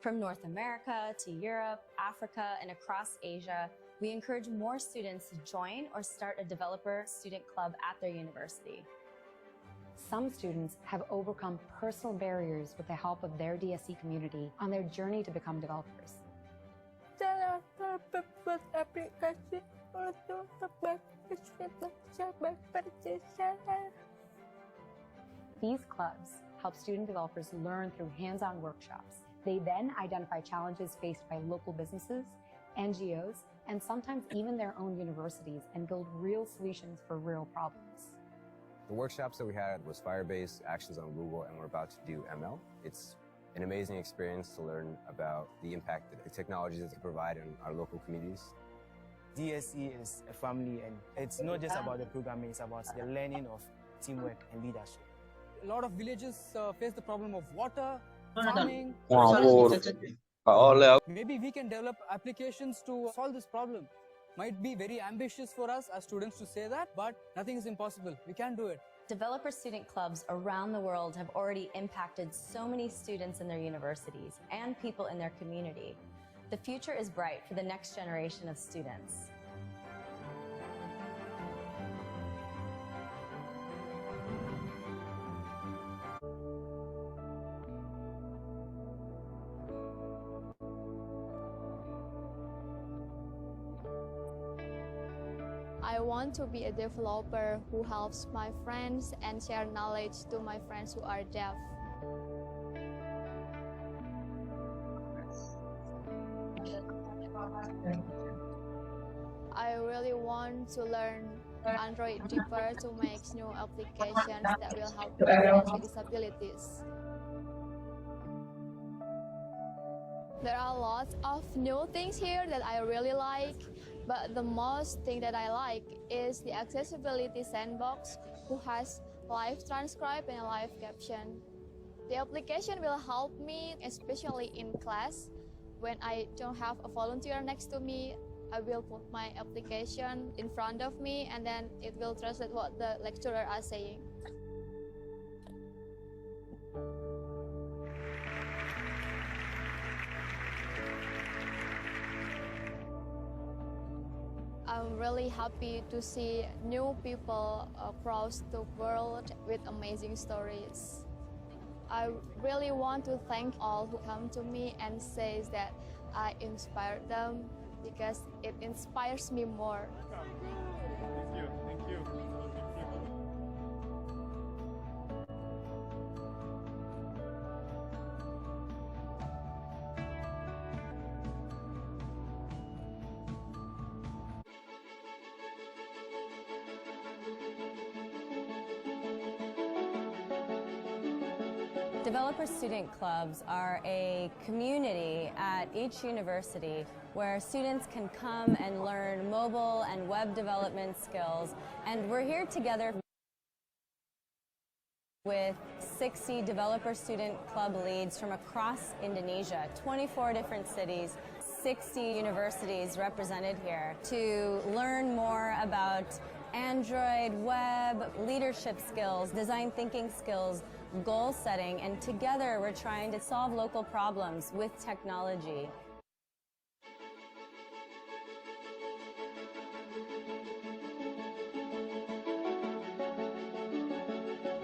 From North America to Europe, Africa, and across Asia, we encourage more students to join or start a developer student club at their university. Some students have overcome personal barriers with the help of their DSC community on their journey to become developers. Cara berbuat aplikasi untuk bekerja bekerja. These clubs help student developers learn through hands-on workshops. They then identify challenges faced by local businesses, NGOs, and sometimes even their own universities and build real solutions for real problems. The workshops that we had was Firebase, Actions on Google, and we're about to do ML. It's an amazing experience to learn about the impact that the technologies that they provide in our local communities. DSC is a family, and it's not just about the programming, it's about the learning of teamwork and leadership. A lot of villages face the problem of water, farming. Maybe we can develop applications to solve this problem. Might be very ambitious for us as students to say that, but nothing is impossible. We can do it. Developer student clubs around the world have already impacted so many students in their universities and people in their community. The future is bright for the next generation of students. I want to be a developer who helps my friends and share knowledge to my friends who are deaf. I really want to learn Android deeper to make new applications that will help people with disabilities. There are lots of new things here that I really like, but the most thing that I like is the accessibility sandbox, who has live transcribe and live caption. The application will help me, especially in class. When I don't have a volunteer next to me, I will put my application in front of me, and then it will translate what the lecturer are saying. I'm really happy to see new people across the world with amazing stories. I really want to thank all who come to me and says that I inspired them, because it inspires me more. Thank you. Thank you. Developer student clubs are a community at each university where students can come and learn mobile and web development skills. And we're here together with 60 developer student club leads from across Indonesia, 24 different cities, 60 universities represented here to learn more about Android, web, leadership skills, design thinking skills, goal setting, and together we're trying to solve local problems with technology.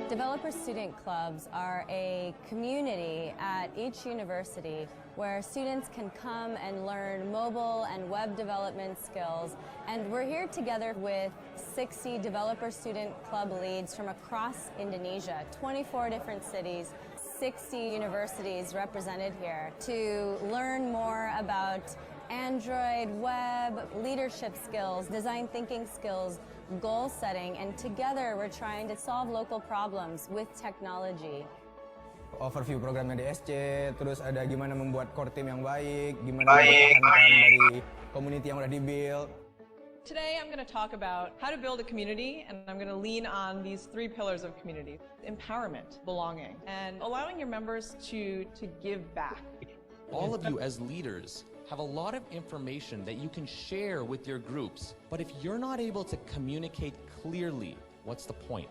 Developer student clubs are a community at each university where students can come and learn mobile and web development skills. And we're here together with 60 developer student club leads from across Indonesia, 24 different cities, 60 universities represented here to learn more about Android, web, leadership skills, design thinking skills, goal setting, and together we're trying to solve local problems with technology. Overview programnya DSC, terus ada gimana membuat core team yang baik, gimana mempertahankan dari community yang udah di-build. Today I'm going to talk about how to build a community, and I'm going to lean on these three pillars of community: empowerment, belonging, and allowing your members to give back. All of you as leaders have a lot of information that you can share with your groups, but if you're not able to communicate clearly, what's the point?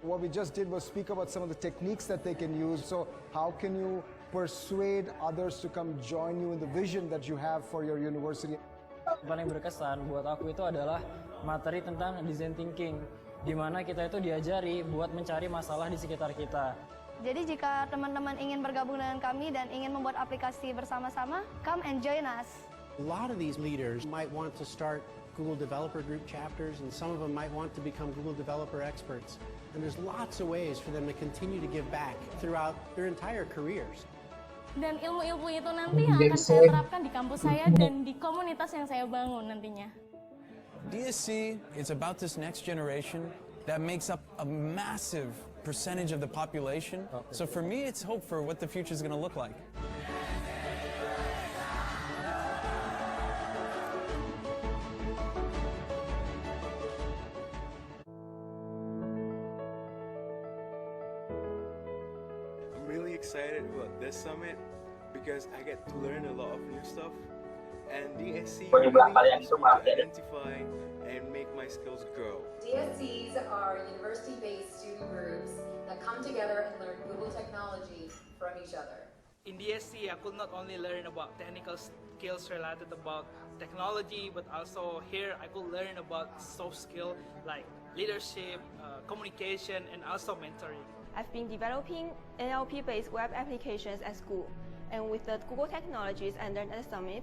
What we just did was speak about some of the techniques that they can use. So how can you persuade others to come join you in the vision that you have for your university. Paling berkesan buat aku itu adalah materi tentang design thinking, di mana kita itu diajari buat mencari masalah di sekitar kita. Jadi jika teman-teman ingin bergabung dengan kami dan ingin membuat aplikasi bersama-sama, come and join us. A lot of these leaders might want to start Google Developer Group chapters, and some of them might want to become Google Developer experts. And there's lots of ways for them to continue to give back throughout their entire careers. Dan ilmu-ilmu itu nanti yang akan saya terapkan di kampus saya dan di komunitas yang saya bangun nantinya. DSC is about this next generation that makes up a massive percentage of the population. So for me, it's hope for what the future is going to look like. Excited about this summit because I get to learn a lot of new stuff, and DSC really helps me to identify and make my skills grow. DSCs are university-based student groups that come together and learn Google technology from each other. In DSC, I could not only learn about technical skills related about technology, but also here I could learn about soft skills like leadership, communication, and also mentoring. I've been developing NLP-based web applications at school, and with the Google technologies I learned at the summit,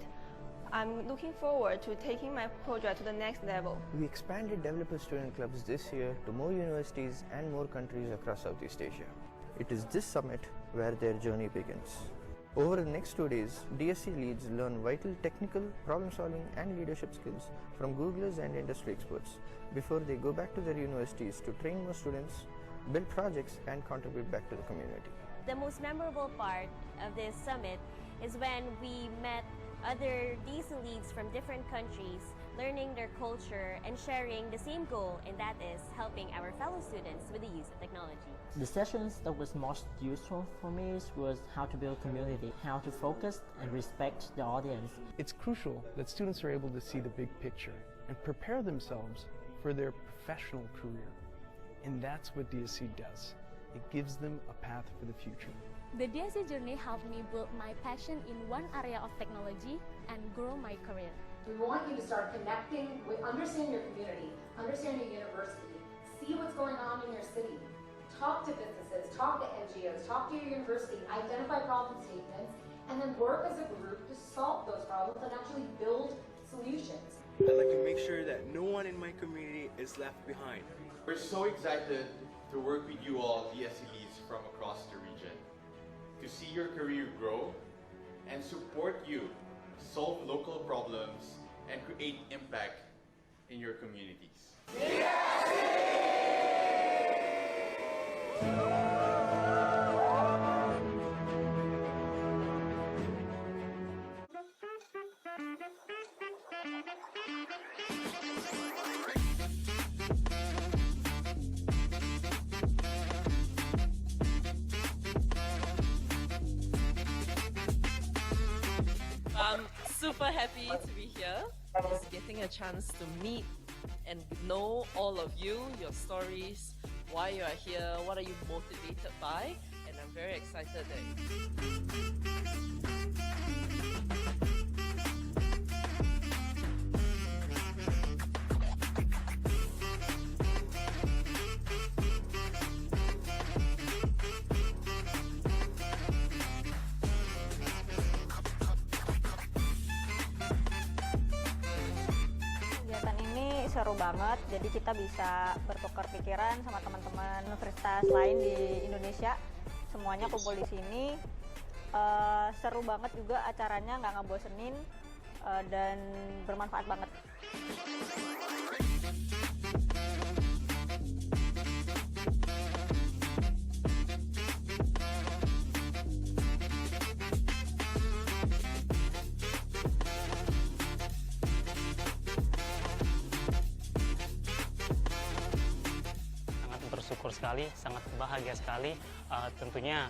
I'm looking forward to taking my project to the next level. We expanded developer student clubs this year to more universities and more countries across Southeast Asia. It is this summit where their journey begins. Over the next 2 days, DSC leads learn vital technical, problem-solving and leadership skills from Googlers and industry experts before they go back to their universities to train more students, build projects and contribute back to the community. The most memorable part of this summit is when we met other DC leads from different countries, learning their culture and sharing the same goal, and that is helping our fellow students with the use of technology. The sessions that was most useful for me was how to build community, how to focus and respect the audience. It's crucial that students are able to see the big picture and prepare themselves for their professional career. And that's what DSC does. It gives them a path for the future. The DSC journey helped me build my passion in one area of technology and grow my career. We want you to start connecting with, understand your community, understand your university, see what's going on in your city, talk to businesses, talk to NGOs, talk to your university, identify problem statements, and then work as a group to solve those problems and actually build solutions. I'd like to make sure that no one in my community is left behind. We're so excited to work with you all, DSC leads from across the region, to see your career grow and support you solve local problems and create impact in your communities. I'm super happy to be here. Just getting a chance to meet and know all of you, your stories, why you are here, what are you motivated by, and I'm very excited seru banget, jadi kita bisa bertukar pikiran sama teman-teman universitas lain di Indonesia, semuanya kumpul di sini. Seru banget juga acaranya, nggak ngebosenin dan bermanfaat banget. Bersyukur sekali, sangat bahagia sekali. Tentunya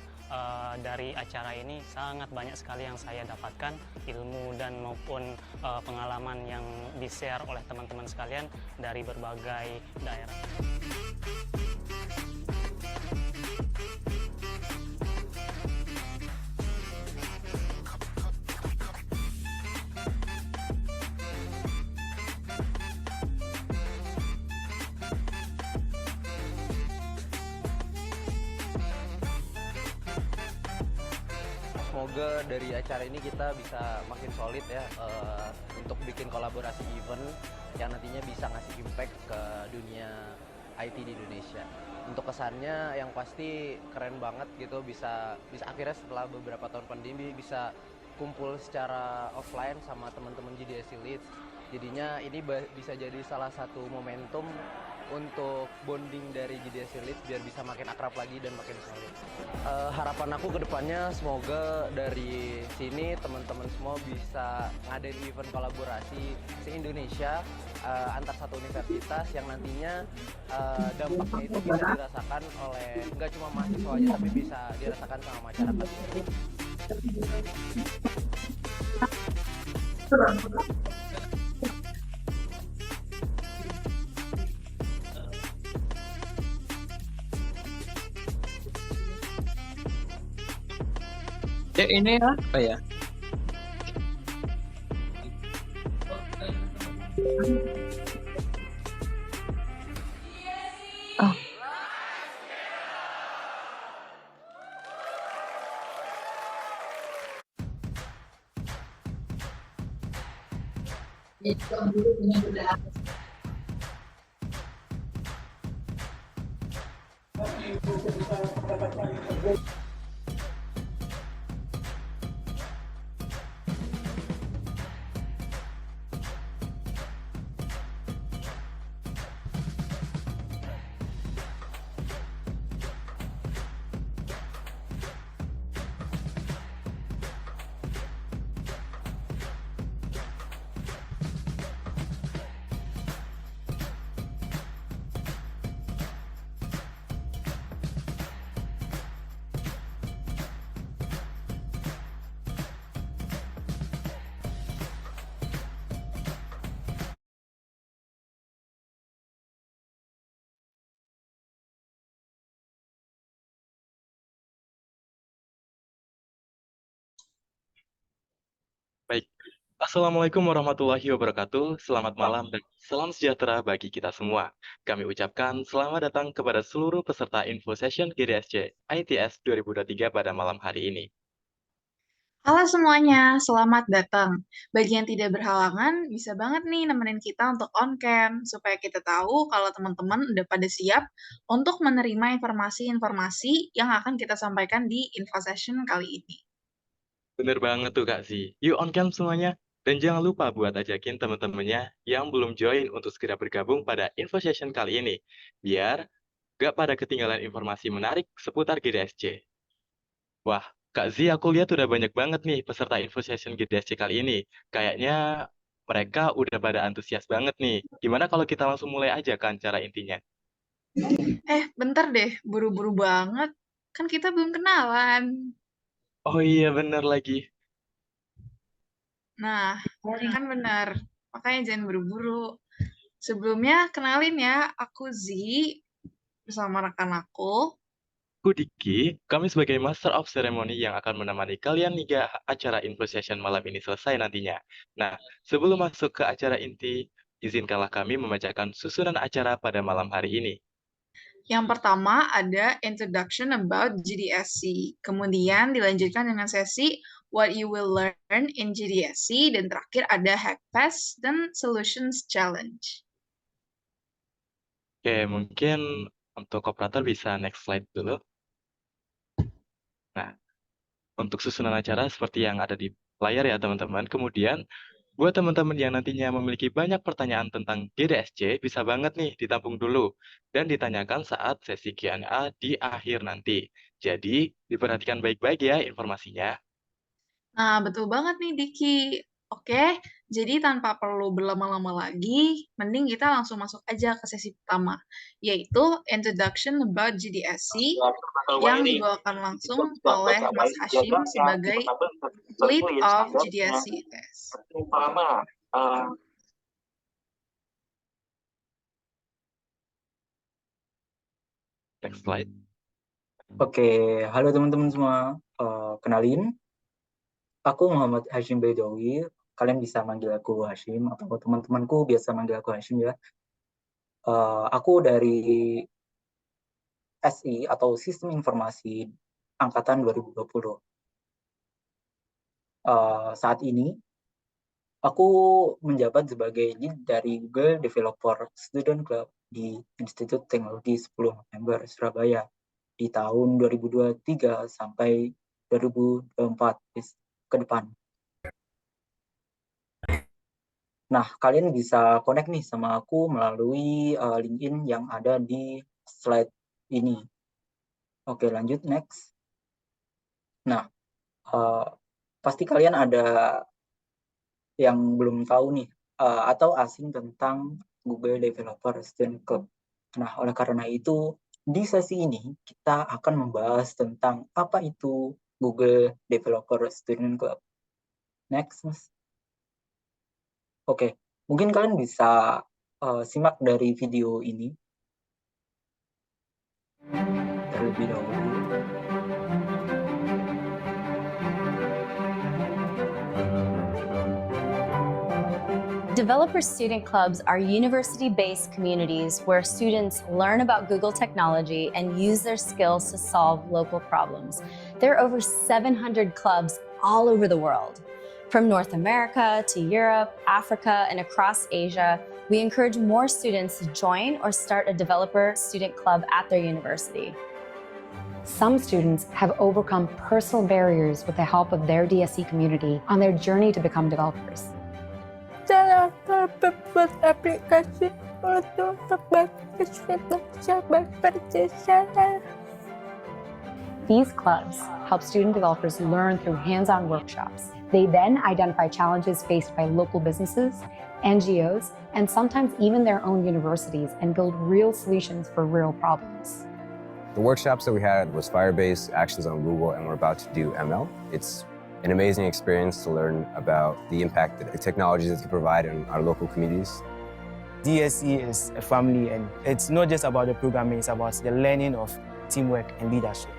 dari acara ini sangat banyak sekali yang saya dapatkan, ilmu dan maupun pengalaman yang di-share oleh teman-teman sekalian dari berbagai daerah. semoga dari acara ini kita bisa makin solid ya untuk bikin kolaborasi event yang nantinya bisa ngasih impact ke dunia IT di Indonesia. Untuk kesannya yang pasti keren banget gitu, bisa akhirnya setelah beberapa tahun pandemi bisa kumpul secara offline sama teman-teman GDSC Leads. Jadinya ini bisa jadi salah satu momentum untuk bonding dari GDSC Leads biar bisa makin akrab lagi dan makin solid. Harapan aku ke depannya semoga dari sini teman-teman semua bisa ngadain event kolaborasi se-Indonesia antar satu universitas yang nantinya dampaknya itu bisa dirasakan oleh nggak cuma mahasiswa aja tapi bisa dirasakan sama masyarakat. Ya ini apa ya? Oh. Baik, Assalamualaikum warahmatullahi wabarakatuh. Selamat malam dan salam sejahtera bagi kita semua. Kami ucapkan selamat datang kepada seluruh peserta Info Session GDSC ITS 2023 pada malam hari ini. Halo semuanya, selamat datang. Bagi yang tidak berhalangan, bisa banget nih nemenin kita untuk on-cam, supaya kita tahu kalau teman-teman udah pada siap untuk menerima informasi-informasi yang akan kita sampaikan di Info Session kali ini. Bener banget tuh Kak Zi. Yuk on cam semuanya. Dan jangan lupa buat ajakin teman-temannya yang belum join untuk segera bergabung pada Info Session kali ini. Biar gak pada ketinggalan informasi menarik seputar GDSC. Wah, Kak Zi, aku lihat udah banyak banget nih peserta Info Session GDSC kali ini. Kayaknya mereka udah pada antusias banget nih. Gimana kalau kita langsung mulai aja kan cara intinya? Bentar deh, buru-buru banget. Kan kita belum kenalan. Oh iya, bener lagi. Nah, ini kan benar. Makanya jangan buru-buru. Sebelumnya, kenalin ya, aku Z, bersama rekan aku. Aku Diki, kami sebagai Master of Ceremony yang akan menemani kalian hingga acara Info Session malam ini selesai nantinya. Nah, sebelum masuk ke acara inti, izinkanlah kami membacakan susunan acara pada malam hari ini. Yang pertama ada introduction about GDSC. Kemudian dilanjutkan dengan sesi what you will learn in GDSC. Dan terakhir ada Hackfest dan Solutions Challenge. Oke, mungkin untuk operator bisa next slide dulu. Nah, untuk susunan acara seperti yang ada di layar ya teman-teman. Kemudian, buat teman-teman yang nantinya memiliki banyak pertanyaan tentang GDSC, bisa banget nih ditampung dulu dan ditanyakan saat sesi Q&A di akhir nanti. Jadi, diperhatikan baik-baik ya informasinya. Nah, betul banget nih Diki. Oke, jadi tanpa perlu berlama-lama lagi, mending kita langsung masuk aja ke sesi pertama, yaitu Introduction about GDSC, yang dibawakan langsung oleh Mas Hashim sebagai Lead of GDSC ITS. Next slide. Oke, halo teman-teman semua. Kenalin, aku Muhammad Hashim Baidowi. Kalian bisa manggil aku Hashim, atau teman-temanku biasa manggil aku Hashim ya. Aku dari SI atau Sistem Informasi Angkatan 2020. saat ini aku menjabat sebagai lead dari Google Developer Student Club di Institut Teknologi 10 November Surabaya di tahun 2023 sampai 2024 ke depan. Nah, kalian bisa connect nih sama aku melalui LinkedIn yang ada di slide ini. Oke, lanjut next. Nah, pasti kalian ada yang belum tahu nih atau asing tentang Google Developer Student Club. Nah, oleh karena itu di sesi ini kita akan membahas tentang apa itu Google Developer Student Club. Next, Mas. Oke, mungkin kalian bisa simak dari video ini terlebih dahulu. Developer student clubs are university-based communities where students learn about Google technology and use their skills to solve local problems. There are over 700 clubs all over the world. From North America to Europe, Africa, and across Asia, we encourage more students to join or start a developer student club at their university. Some students have overcome personal barriers with the help of their DSC community on their journey to become developers. Cara terbuat aplikasi untuk berbasis berpercaya. These clubs help student developers learn through hands-on workshops. They then identify challenges faced by local businesses, NGOs, and sometimes even their own universities and build real solutions for real problems. The workshops that we had was Firebase, Actions on Google, and we're about to do ML. It's an amazing experience to learn about the impact that the technologies that can provide in our local communities. DSC is a family, and it's not just about the programming, it's about the learning of teamwork and leadership.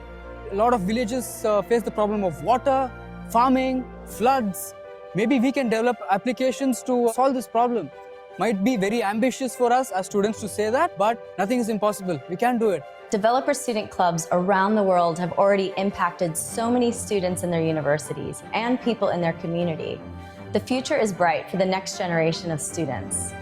A lot of villages face the problem of water, farming, floods. Maybe we can develop applications to solve this problem. Might be very ambitious for us as students to say that, but nothing is impossible. We can do it. Developer student clubs around the world have already impacted so many students in their universities and people in their community. The future is bright for the next generation of students.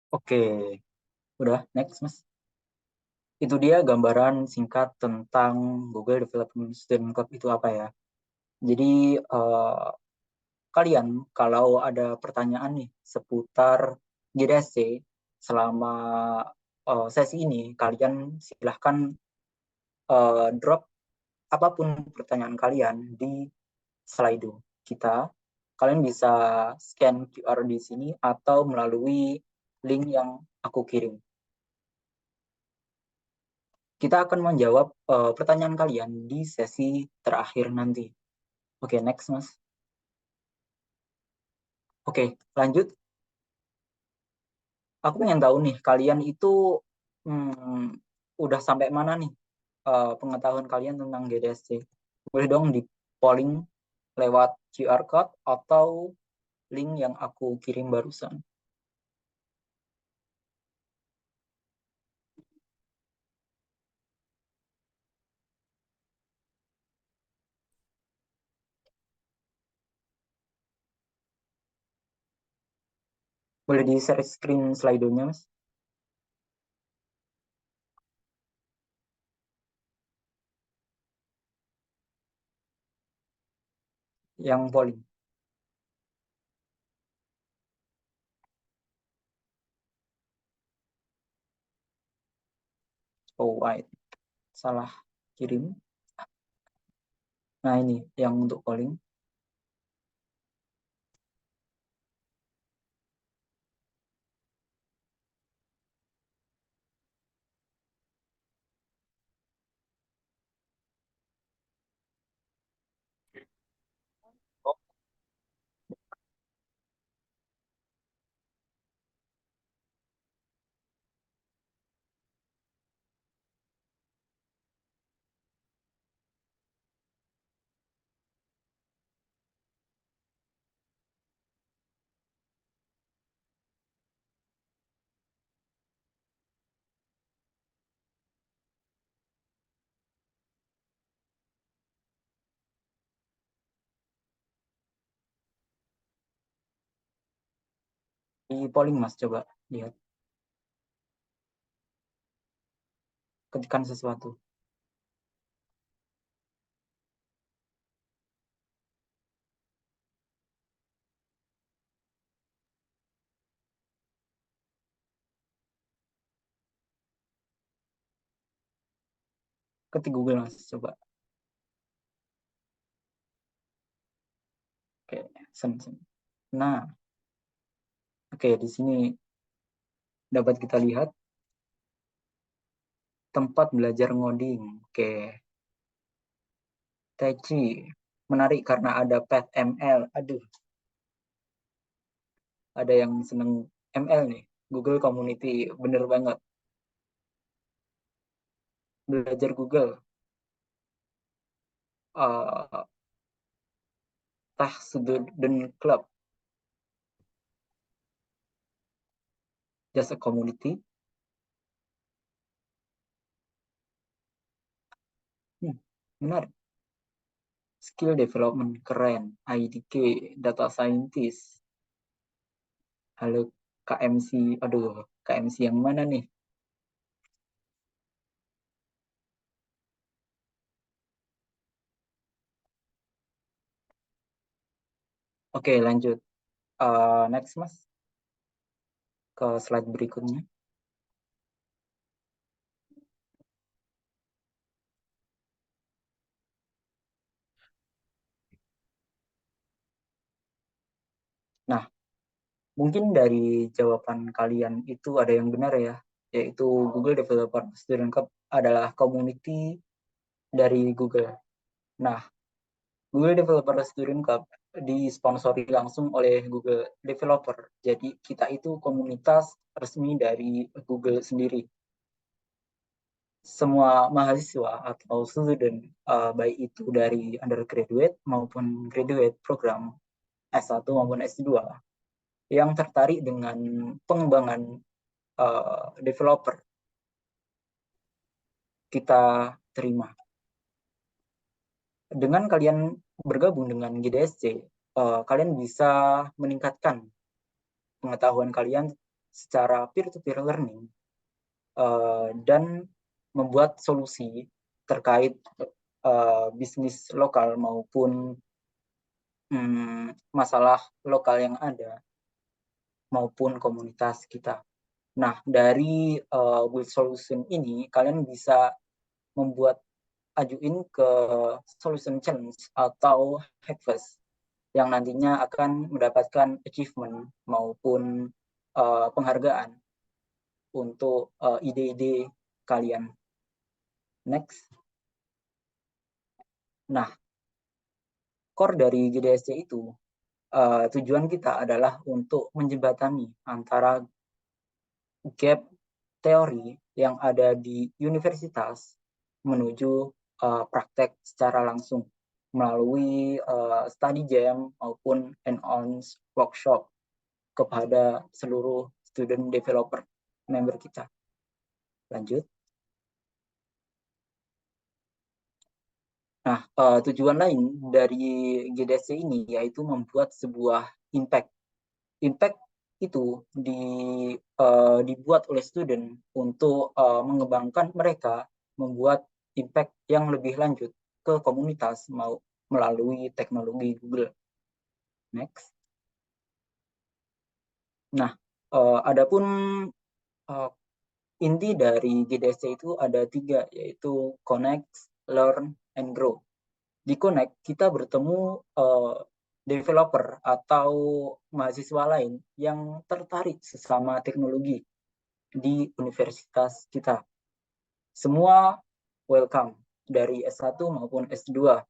Oke, udah next, Mas. Itu dia gambaran singkat tentang Google Development Student Club itu apa ya. Jadi kalian kalau ada pertanyaan nih seputar GDSC selama sesi ini, kalian silahkan drop apapun pertanyaan kalian di Slido kita. Kalian bisa scan QR di sini atau melalui link yang aku kirim. Kita akan menjawab pertanyaan kalian di sesi terakhir nanti. Oke, next, Mas. Oke, lanjut. Aku pengen tahu nih, kalian itu udah sampai mana nih pengetahuan kalian tentang GDSC? Boleh dong di polling lewat QR code atau link yang aku kirim barusan. Boleh di share screen Slido-nya, Mas? Yang polling. Oh, wait. Salah kirim. Nah, ini yang untuk polling. Di polling Mas, coba lihat. Ketikkan sesuatu. Ketik Google Mas, coba. Oke, sen. Nah, oke, di sini dapat kita lihat tempat belajar ngoding. Oke. Teci, menarik karena ada PathML. Aduh. Ada yang seneng ML nih. Google Community, bener banget. Belajar Google. Student Club. Just a community. Menarik. Skill development, keren. IDK, data scientist. Halo KMC, aduh, KMC yang mana nih? Oke, lanjut. Next, Mas. Ke slide berikutnya. Nah, mungkin dari jawaban kalian itu ada yang benar ya, yaitu Google Developer Student Cup adalah community dari Google. Nah, Google Developer Student Cup disponsori langsung oleh Google Developer. Jadi kita itu komunitas resmi dari Google sendiri. Semua mahasiswa atau student, baik itu dari undergraduate maupun graduate program S1 maupun S2, yang tertarik dengan pengembangan developer, kita terima. Dengan kalian bergabung dengan GDSC, kalian bisa meningkatkan pengetahuan kalian secara peer-to-peer learning dan membuat solusi terkait bisnis lokal maupun masalah lokal yang ada maupun komunitas kita. Nah, dari build solution ini kalian bisa ajuin ke solution challenge atau hackfest yang nantinya akan mendapatkan achievement maupun penghargaan untuk ide-ide kalian. Next. Nah, core dari GDSC itu tujuan kita adalah untuk menjembatani antara gap teori yang ada di universitas menuju praktek secara langsung melalui study jam maupun hands-on workshop kepada seluruh student developer member kita. Lanjut. Nah, tujuan lain dari GDSC ini yaitu membuat sebuah impact. Impact itu dibuat oleh student untuk mengembangkan mereka membuat impact yang lebih lanjut ke komunitas melalui teknologi Google. Next. Nah, adapun inti dari GDSC itu ada 3, yaitu connect, learn, and grow. Di connect, kita bertemu developer atau mahasiswa lain yang tertarik sesama teknologi di universitas kita. Semua welcome, dari S1 maupun S2,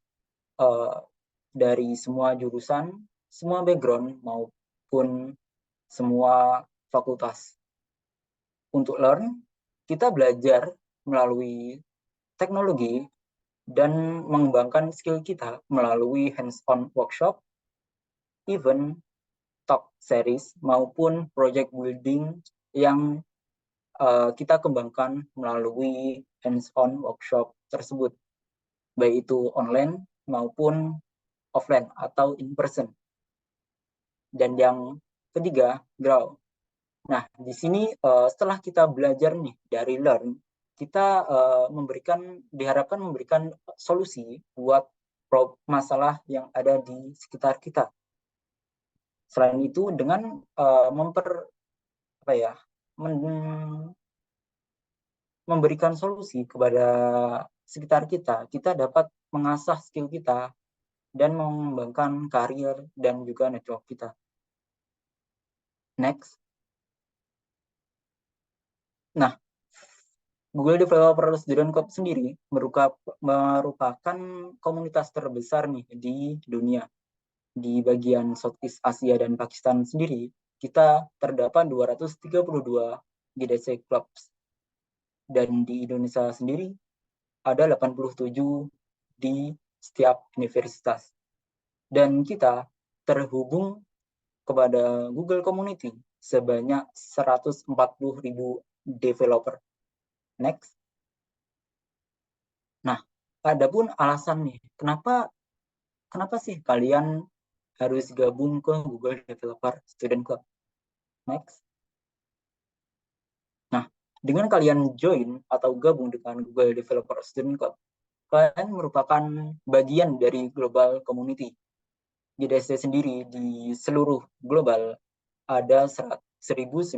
dari semua jurusan, semua background maupun semua fakultas. Untuk learn, kita belajar melalui teknologi dan mengembangkan skill kita melalui hands-on workshop, event, talk series, maupun project building yang kita kembangkan melalui hands-on workshop tersebut, baik itu online maupun offline atau in person. Dan yang ketiga, grow. Nah, di sini setelah kita belajar nih dari Learn, kita diharapkan memberikan solusi buat masalah yang ada di sekitar kita. Selain itu, dengan memberikan solusi kepada sekitar kita, kita dapat mengasah skill kita dan mengembangkan karir dan juga network kita. Next. Nah, Google Developer Student Club sendiri merupakan komunitas terbesar nih di dunia. Di bagian Southeast Asia dan Pakistan sendiri, kita terdapat 232 GDC Clubs. Dan di Indonesia sendiri, ada 87 di setiap universitas. Dan kita terhubung kepada Google Community sebanyak 140.000 developer. Next. Nah, adapun alasan nih, kenapa sih kalian harus gabung ke Google Developer Student Club? Next. Nah, dengan kalian join atau gabung dengan Google Developer Student Club, kalian merupakan bagian dari global community. GDSC sendiri di seluruh global ada 1.900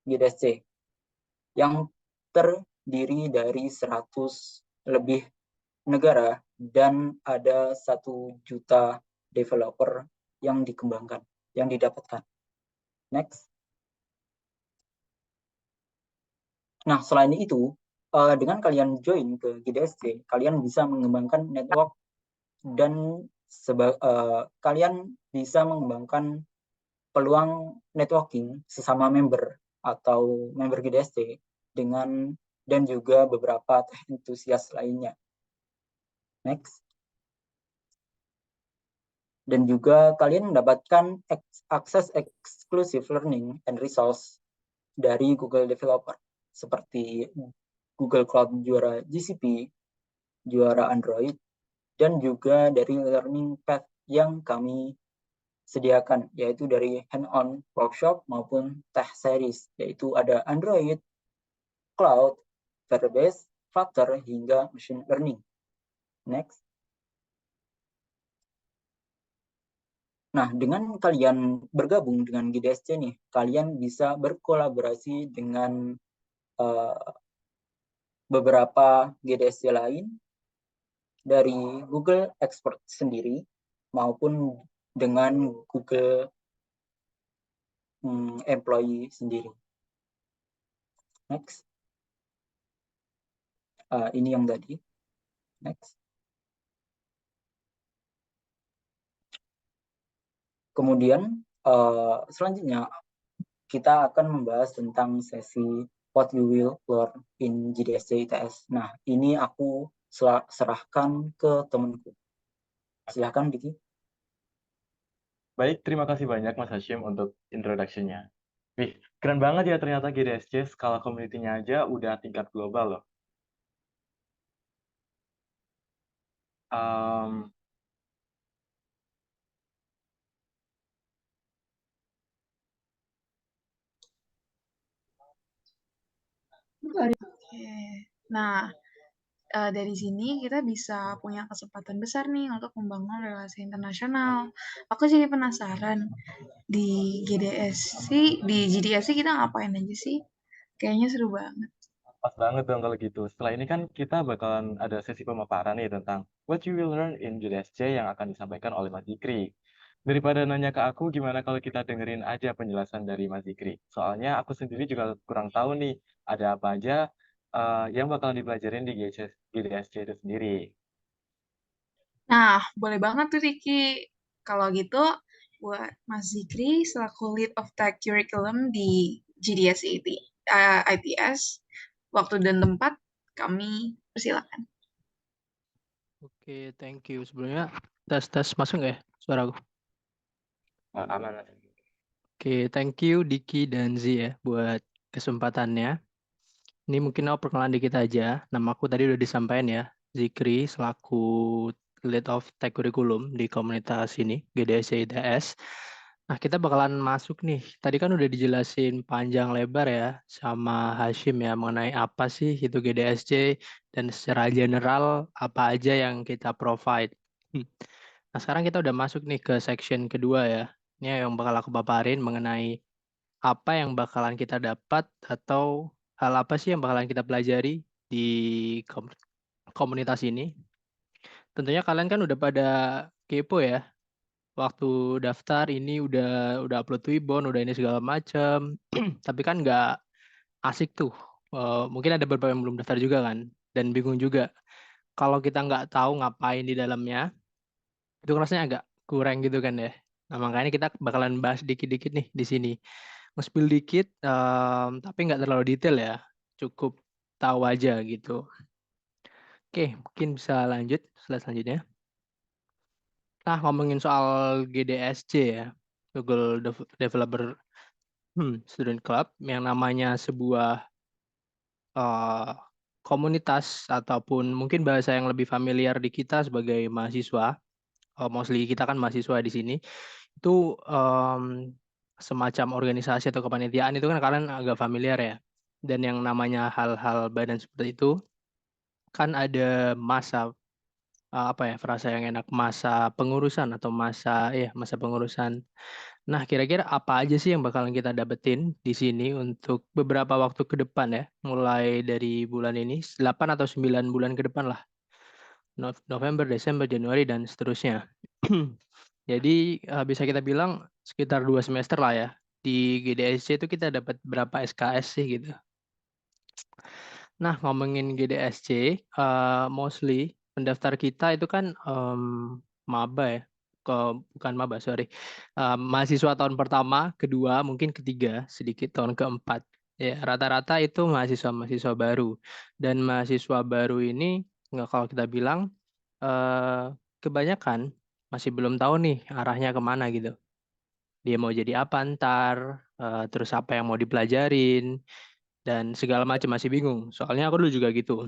GDSC yang terdiri dari 100 lebih negara dan ada 1 juta developer yang dikembangkan, yang didapatkan. Next. Nah, selain itu, dengan kalian join ke GDSC, kalian bisa mengembangkan network dan kalian bisa mengembangkan peluang networking sesama member atau member GDSC dan juga beberapa entusias lainnya. Next. Dan juga kalian mendapatkan akses exclusive learning and resource dari Google Developer, seperti Google Cloud juara GCP, juara Android, dan juga dari learning path yang kami sediakan, yaitu dari hand-on workshop maupun tech series, yaitu ada Android, Cloud, Firebase, Flutter, hingga Machine Learning. Next. Nah, dengan kalian bergabung dengan GDSC nih, kalian bisa berkolaborasi dengan beberapa GDSC lain dari Google Expert sendiri maupun dengan Google employee sendiri. Next. Ini yang tadi. Next. Kemudian selanjutnya kita akan membahas tentang sesi What You Will Learn in GDSC ITS. Nah, ini aku serahkan ke temanku. Silahkan, Diki. Baik, terima kasih banyak Mas Hashim untuk introduction-nya. Wih, keren banget ya ternyata GDSC skala community-nya aja udah tingkat global loh. Oke. Nah, dari sini kita bisa punya kesempatan besar nih untuk membangun relasi internasional. Aku jadi penasaran, di GDSC kita ngapain aja sih? Kayaknya seru banget. Pas banget dong kalau gitu. Setelah ini kan kita bakalan ada sesi pemaparan nih tentang What You Will Learn in GDSC yang akan disampaikan oleh Mas Zikri. Daripada nanya ke aku, gimana kalau kita dengerin aja penjelasan dari Mas Zikri? Soalnya aku sendiri juga kurang tahu nih, ada apa aja yang bakalan dipelajarin di GDSC itu sendiri. Nah, boleh banget tuh, Riki. Kalau gitu, buat Mas Zikri selaku Lead of Tech Curriculum di GDSC ITS, waktu dan tempat kami persilakan. Oke, thank you. Sebelumnya tes masuk nggak ya suaraku? Aman. Oke, thank you Diki dan Z ya buat kesempatannya. Ini mungkin aku perkenalan dikit aja. Namaku tadi udah disampaikan ya, Zikri selaku Lead of Tech Curriculum di komunitas ini, GDSC ITS. Nah, kita bakalan masuk nih. Tadi kan udah dijelasin panjang lebar ya sama Hashim ya mengenai apa sih itu GDSC dan secara general apa aja yang kita provide. Nah, sekarang kita udah masuk nih ke section kedua ya. Ini yang bakal aku paparin mengenai apa yang bakalan kita dapat atau hal apa sih yang bakalan kita pelajari di komunitas ini. Tentunya kalian kan udah pada kepo ya. Waktu daftar ini udah upload Twibbon, udah ini segala macam. Tapi kan nggak asik tuh. Mungkin ada beberapa yang belum daftar juga kan dan bingung juga. Kalau kita nggak tahu ngapain di dalamnya, itu rasanya agak kurang gitu kan ya. Nah, makanya kita bakalan bahas dikit-dikit nih di sini. Nge-spill dikit, tapi nggak terlalu detail ya. Cukup tahu aja gitu. Oke, mungkin bisa lanjut slide selanjutnya. Nah, ngomongin soal GDSC ya, Google Developer Student Club, yang namanya sebuah komunitas ataupun mungkin bahasa yang lebih familiar di kita sebagai mahasiswa, mostly kita kan mahasiswa di sini, itu semacam organisasi atau kepanitiaan itu kan kalian agak familiar ya. Dan yang namanya hal-hal badan seperti itu kan ada masa apa ya frasa yang enak masa pengurusan atau masa pengurusan. Nah, kira-kira apa aja sih yang bakalan kita dapetin di sini untuk beberapa waktu ke depan ya, mulai dari bulan ini 8 atau 9 bulan ke depan lah. November, Desember, Januari dan seterusnya. Jadi bisa kita bilang sekitar 2 semester lah ya. Di GDSC itu kita dapat berapa SKS sih gitu. Nah, ngomongin GDSC, mostly pendaftar kita itu kan maba ya, bukan maba, sorry. Mahasiswa tahun pertama, kedua, mungkin ketiga, sedikit tahun keempat. Ya, rata-rata itu mahasiswa-mahasiswa baru. Dan mahasiswa baru ini, kalau kita bilang, kebanyakan masih belum tahu nih arahnya kemana gitu. Dia mau jadi apa ntar, terus apa yang mau dipelajarin, dan segala macam masih bingung. Soalnya aku dulu juga gitu.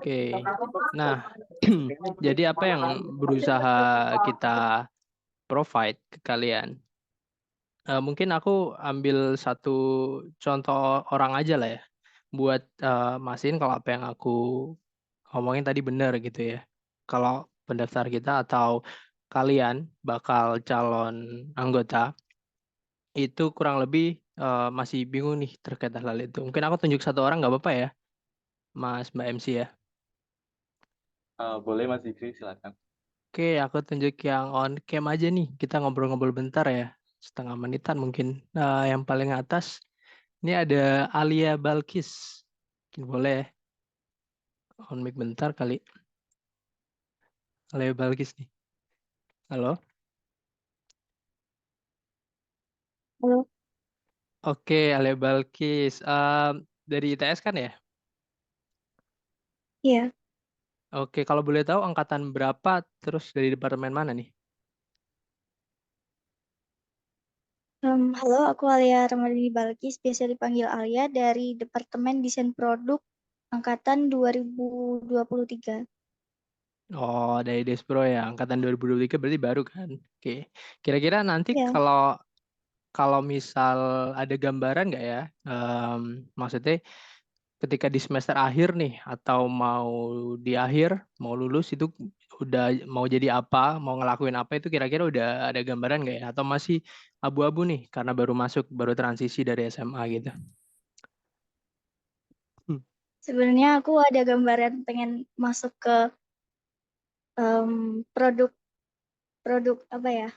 Oke. Nah, jadi apa yang berusaha kita provide ke kalian? Mungkin aku ambil satu contoh orang aja lah ya. Buat mastiin kalau apa yang aku ngomongin tadi benar gitu ya. Kalau pendaftar kita atau kalian bakal calon anggota, itu kurang lebih masih bingung nih terkait hal itu. Mungkin aku tunjuk satu orang nggak apa-apa ya, Mbak MC ya. Boleh Mas Zikri, silakan. Oke, aku tunjuk yang on cam aja nih. Kita ngobrol-ngobrol bentar ya, setengah menitan mungkin. Yang paling atas, ini ada Alia Balkis. Mungkin boleh ya. On mic bentar kali. Alia Balkis nih. Halo? Halo. Oke, Alia Balkis. Dari ITS kan ya? Iya. Oke, kalau boleh tahu angkatan berapa, terus dari departemen mana nih? Halo, aku Alia Ramadhani Balkis, biasa dipanggil Alia dari Departemen Desain Produk Angkatan 2023. Oh, dari Despro ya, angkatan 2023 berarti baru kan? Oke, kira-kira nanti Iya. kalau misal ada gambaran nggak ya? Maksudnya ketika di semester akhir nih atau mau di akhir mau lulus itu udah mau jadi apa, mau ngelakuin apa itu kira-kira udah ada gambaran nggak ya? Atau masih abu-abu nih karena baru masuk, baru transisi dari SMA gitu? Sebenarnya aku ada gambaran pengen masuk ke produk apa ya?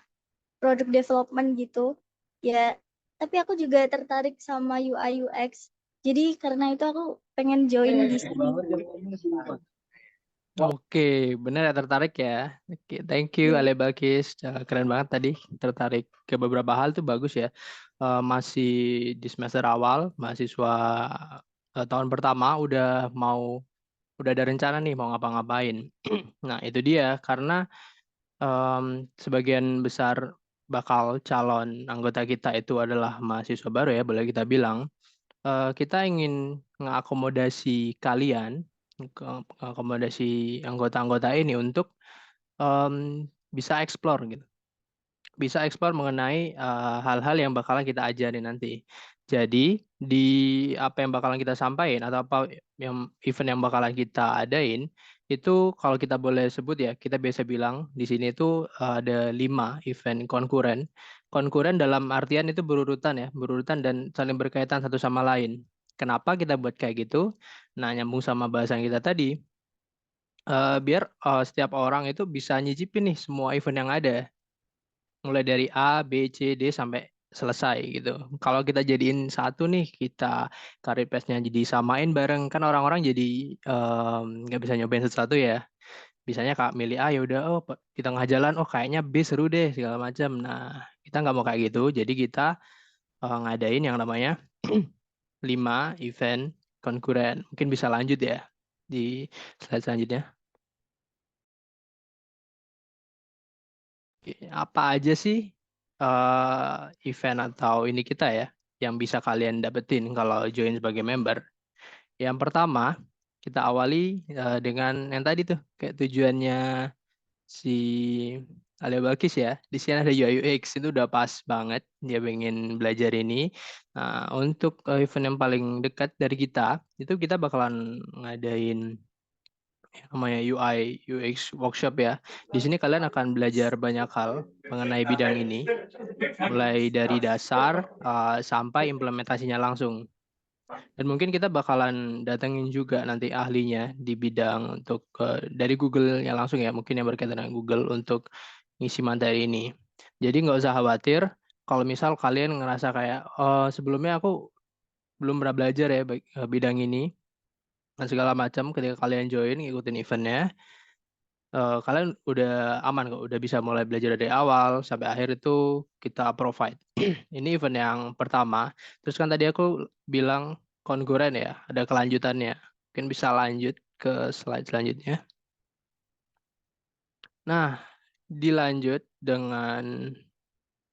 Produk development gitu. Ya, tapi aku juga tertarik sama UI UX. Jadi karena itu aku pengen join di sini. Oke, benar ya tertarik ya. Oke, thank you Ale Balkis. Keren banget tadi tertarik ke beberapa hal tuh bagus ya. Masih di semester awal, mahasiswa tahun pertama udah ada rencana nih mau ngapa-ngapain. Nah, itu dia karena sebagian besar bakal calon anggota kita itu adalah mahasiswa baru ya, boleh kita bilang. Kita ingin mengakomodasi kalian, akomodasi anggota-anggota ini untuk bisa explore gitu. bisa explore mengenai hal-hal yang bakalan kita ajarin nanti. Jadi di apa yang bakalan kita sampaikan atau apa yang event yang bakalan kita adain itu kalau kita boleh sebut ya, kita biasa bilang di sini itu ada 5 event konkuren. Konkuren dalam artian itu berurutan ya, berurutan dan saling berkaitan satu sama lain. Kenapa kita buat kayak gitu? Nah, nyambung sama bahasan kita tadi, biar setiap orang itu bisa nyicipin nih semua event yang ada mulai dari A, B, C, D sampai selesai gitu. Kalau kita jadiin satu nih, kita cari paste-nya jadi samain bareng, kan orang-orang jadi nggak bisa nyobain sesuatu ya. Bisanya Kak milih A ya udah, oh di tengah jalan, oh kayaknya B seru deh segala macam. Nah, kita nggak mau kayak gitu, jadi kita ngadain yang namanya 5 event konkuren. Mungkin bisa lanjut ya di slide selanjutnya. Apa aja sih event atau ini kita ya yang bisa kalian dapetin kalau join sebagai member? Yang pertama, kita awali dengan yang tadi tuh kayak tujuannya si Alia Balkis ya. Di sini ada UI UX, itu udah pas banget dia pengen belajar ini. Nah, untuk event yang paling dekat dari kita, itu kita bakalan ngadain namanya UI UX workshop ya. Di sini kalian akan belajar banyak hal mengenai bidang ini, mulai dari dasar sampai implementasinya langsung. Dan mungkin kita bakalan datengin juga nanti ahlinya di bidang untuk dari Google-nya langsung ya, mungkin yang berkaitan dengan Google untuk ngisi materi ini. Jadi nggak usah khawatir kalau misal kalian ngerasa kayak sebelumnya aku belum pernah belajar ya bidang ini dan segala macam. Ketika kalian join ngikutin eventnya, kalian udah aman kok, udah bisa mulai belajar dari awal sampai akhir itu kita provide. Ini event yang pertama. Terus kan tadi aku bilang konkuren ya, ada kelanjutannya. Mungkin bisa lanjut ke slide selanjutnya. Nah, dilanjut dengan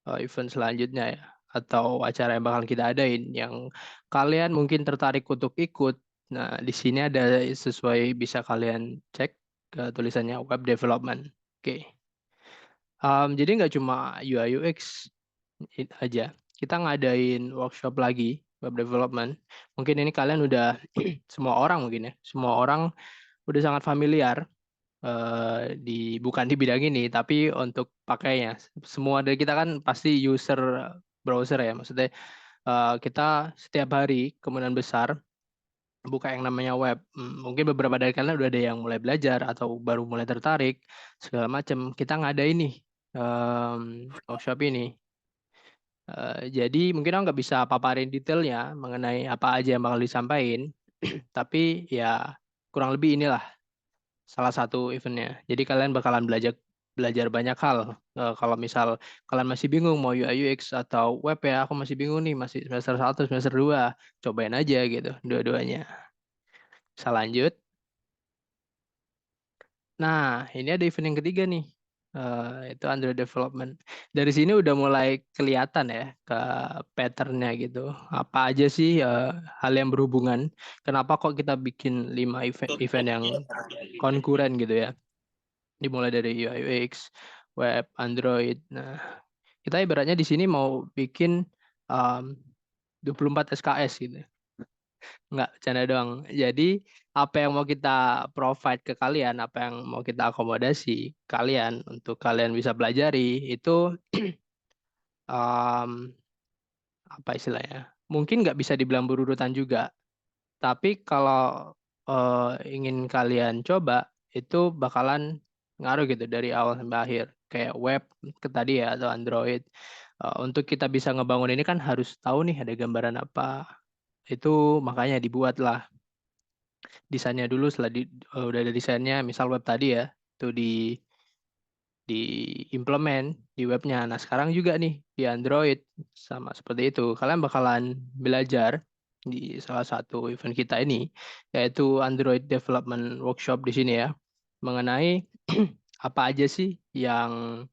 event selanjutnya ya, atau acara yang bakal kita adain yang kalian mungkin tertarik untuk ikut. Nah, di sini ada sesuai bisa kalian cek ke tulisannya web development. Oke. Jadi nggak cuma UI UX aja. Kita ngadain workshop lagi web development. Mungkin ini kalian udah semua orang mungkin ya, semua orang udah sangat familiar bukan di bidang ini, tapi untuk pakainya. Semua dari kita kan pasti user browser ya, maksudnya kita setiap hari kemungkinan besar buka yang namanya web. Mungkin beberapa dari kalian udah ada yang mulai belajar atau baru mulai tertarik segala macam. Kita ngadain nih workshop ini. Jadi mungkin aku nggak bisa paparin detailnya mengenai apa aja yang bakal disampaikan, tapi ya kurang lebih inilah salah satu eventnya. Jadi kalian bakalan belajar banyak hal. Kalau misal kalian masih bingung mau UI UX atau web ya, aku masih bingung nih, masih semester 1, semester 2, cobain aja gitu dua-duanya. Bisa lanjut. Nah, ini ada event yang ketiga nih. Itu Android development. Dari sini udah mulai kelihatan ya ke pattern-nya gitu. Apa aja sih hal yang berhubungan? Kenapa kok kita bikin 5 event yang konkuren gitu ya? Dimulai dari UI UX, web, Android. Nah, kita ibaratnya di sini mau bikin 24 SKS gitu. Nggak, bercanda doang. Jadi apa yang mau kita provide ke kalian, apa yang mau kita akomodasi kalian untuk kalian bisa pelajari itu apa istilahnya? Mungkin nggak bisa dibilang berurutan juga, tapi kalau ingin kalian coba itu bakalan ngaruh gitu dari awal sampai akhir. Kayak web ke tadi ya atau Android. Untuk kita bisa ngebangun ini kan harus tahu nih ada gambaran apa. Itu makanya dibuatlah desainnya dulu. Setelah udah ada desainnya, misal web tadi ya, itu diimplement di webnya. Nah sekarang juga nih di Android sama seperti itu. Kalian bakalan belajar di salah satu event kita ini, yaitu Android Development Workshop di sini ya, mengenai apa aja sih yang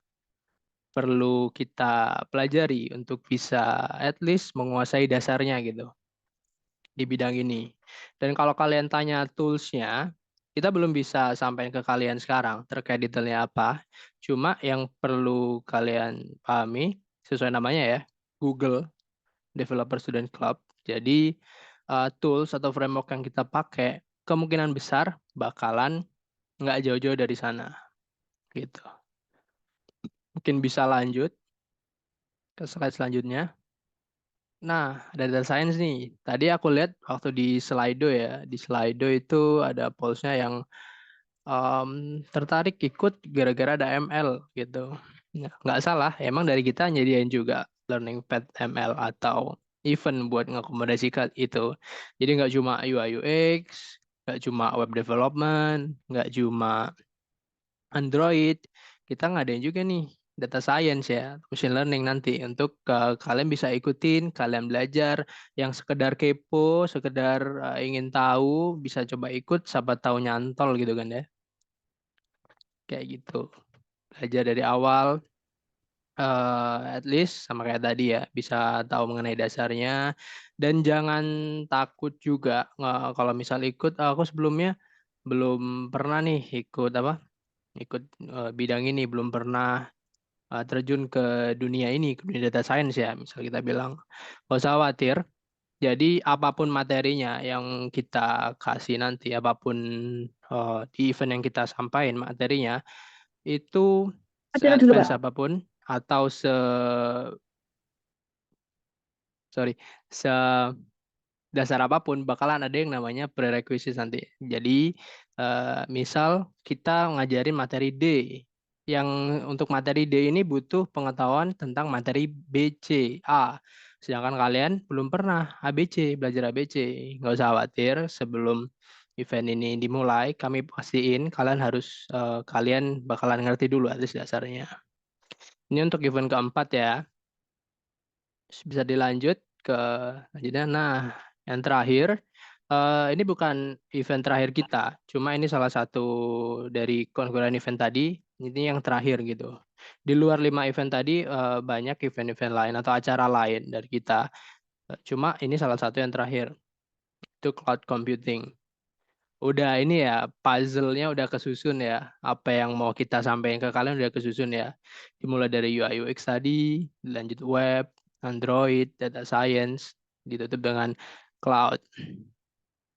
perlu kita pelajari untuk bisa at least menguasai dasarnya gitu di bidang ini. Dan kalau kalian tanya tools-nya, Kita belum bisa sampaikan ke kalian sekarang terkait detailnya apa. Cuma yang perlu kalian pahami sesuai namanya ya, Google Developer Student Club. Jadi tools atau framework yang kita pakai kemungkinan besar bakalan nggak jauh-jauh dari sana. Gitu. Mungkin bisa lanjut ke slide selanjutnya. Nah, ada data science nih. Tadi aku lihat waktu di Slido ya. Di Slido itu ada polls-nya yang tertarik ikut gara-gara ada ML gitu. Nah, nggak salah, emang dari kita nyediain juga learning path ML atau event buat ngakomodasikan itu. Jadi nggak cuma UI UX, nggak cuma web development, nggak cuma Android, kita ngadain juga nih data science ya, machine learning nanti untuk kalian bisa ikutin, kalian belajar yang sekedar kepo, sekedar ingin tahu, bisa coba ikut, siapa tahu nyantol gitu kan ya. Kayak gitu. Belajar dari awal, at least sama kayak tadi ya, bisa tahu mengenai dasarnya, dan jangan takut juga kalau misal ikut, aku sebelumnya belum pernah nih ikut bidang ini, belum pernah terjun ke dunia ini, ke dunia data science ya, misal kita bilang. Nggak usah khawatir, jadi apapun materinya yang kita kasih nanti, apapun di event yang kita sampaikan materinya, itu se-advance apapun atau dasar apapun bakalan ada yang namanya prerequisite nanti. Jadi misal kita ngajarin materi D, yang untuk materi D ini butuh pengetahuan tentang materi B, C, A. Sedangkan kalian belum pernah ABC, belajar ABC. Nggak usah khawatir, sebelum event ini dimulai, kami pastiin kalian bakalan ngerti dulu atas dasarnya. Ini untuk event keempat ya. Bisa dilanjut ke selanjutnya. Nah, yang terakhir, ini bukan event terakhir kita, cuma ini salah satu dari konkuren event tadi. Ini yang terakhir gitu. Di luar 5 event tadi, banyak event-event lain atau acara lain dari kita. Cuma ini salah satu yang terakhir. Itu cloud computing. Udah ini ya, puzzle-nya udah kesusun ya. Apa yang mau kita sampaikan ke kalian udah kesusun ya. Dimulai dari UI UX tadi, lanjut web, Android, data science, ditutup dengan cloud.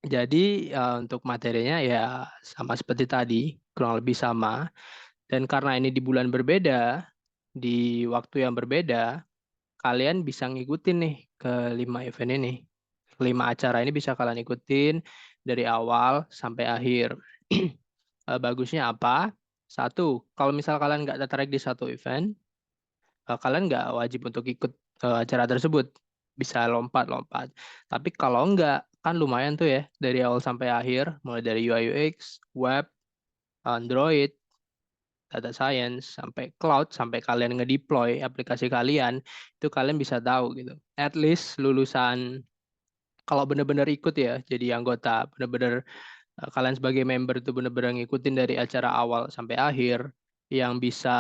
Jadi untuk materinya ya sama seperti tadi, kurang lebih sama. Dan karena ini di bulan berbeda, di waktu yang berbeda, kalian bisa ngikutin nih ke 5 event ini. 5 acara ini bisa kalian ikutin dari awal sampai akhir. Bagusnya apa? Satu, kalau misal kalian nggak tertarik di satu event, kalian nggak wajib untuk ikut acara tersebut. Bisa lompat-lompat. Tapi kalau nggak, kan lumayan tuh ya, dari awal sampai akhir, mulai dari UI UX, web, Android, data science, sampai cloud, sampai kalian ngedeploy aplikasi kalian, itu kalian bisa tahu gitu. At least lulusan, kalau benar-benar ikut ya, jadi anggota, benar-benar kalian sebagai member itu benar-benar ngikutin dari acara awal sampai akhir, yang bisa